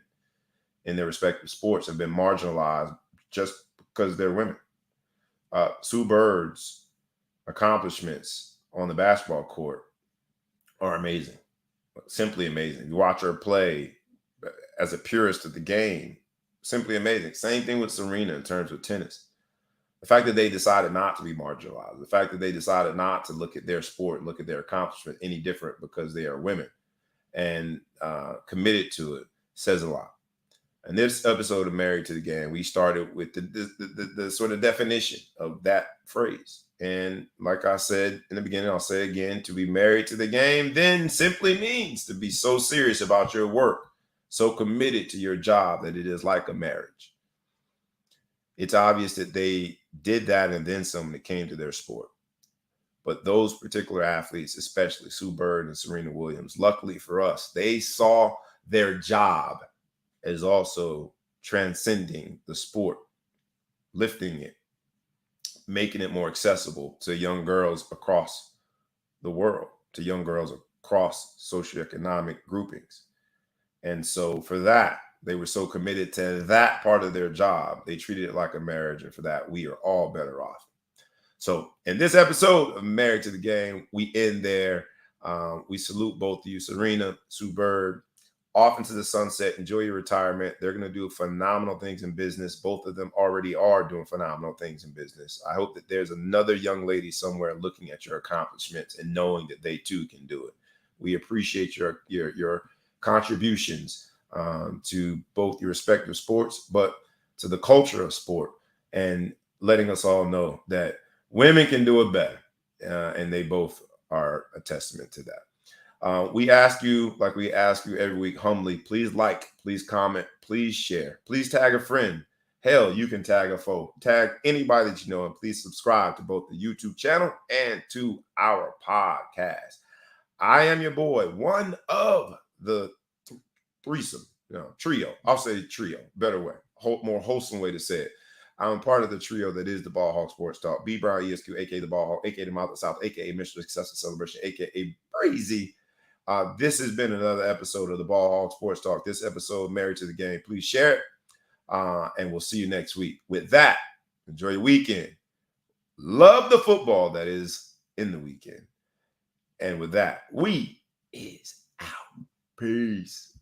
in their respective sports have been marginalized just because they're women. Sue Bird's accomplishments on the basketball court are amazing, simply amazing. You watch her play as a purist of the game, simply amazing. Same thing with Serena in terms of tennis. The fact that they decided not to be marginalized, the fact that they decided not to look at their sport, look at their accomplishment any different because they are women and committed to it says a lot. And this episode of Married to the Game, we started with the sort of definition of that phrase. And like I said in the beginning, I'll say again, to be married to the game then simply means to be so serious about your work, so committed to your job that it is like a marriage. It's obvious that they did that and then some when it came to their sport. But those particular athletes, especially Sue Bird and Serena Williams, luckily for us, they saw their job as also transcending the sport, lifting it, making it more accessible to young girls across the world, to young girls across socioeconomic groupings. And so for that, they were so committed to that part of their job. They treated it like a marriage. And for that, we are all better off. So in this episode of Married to the Game, we end there. We salute both of you, Serena, Sue Bird, off into the sunset. Enjoy your retirement. They're going to do phenomenal things in business. Both of them already are doing phenomenal things in business. I hope that there's another young lady somewhere looking at your accomplishments and knowing that they too can do it. We appreciate your contributions to both your respective sports, but to the culture of sport, and letting us all know that women can do it better. And they both are a testament to that. We ask you, like we ask you every week, humbly, please like, please comment, please share, please tag a friend. Hell, you can tag a foe, tag anybody that you know, and please subscribe to both the YouTube channel and to our podcast. I am your boy, one of the threesome, trio. I'll say trio, better way, more wholesome way to say it. I'm part of the trio that is the Ball Hawk Sports Talk. B. Brown, ESQ, aka the Ball Hawk, aka the Mouth of the South, aka Mr. Success and Celebration, aka Brady. This has been another episode of the Ball Hawk Sports Talk. This episode, Married to the Game. Please share it, and we'll see you next week. With that, enjoy your weekend. Love the football that is in the weekend. And with that, we is out. Peace.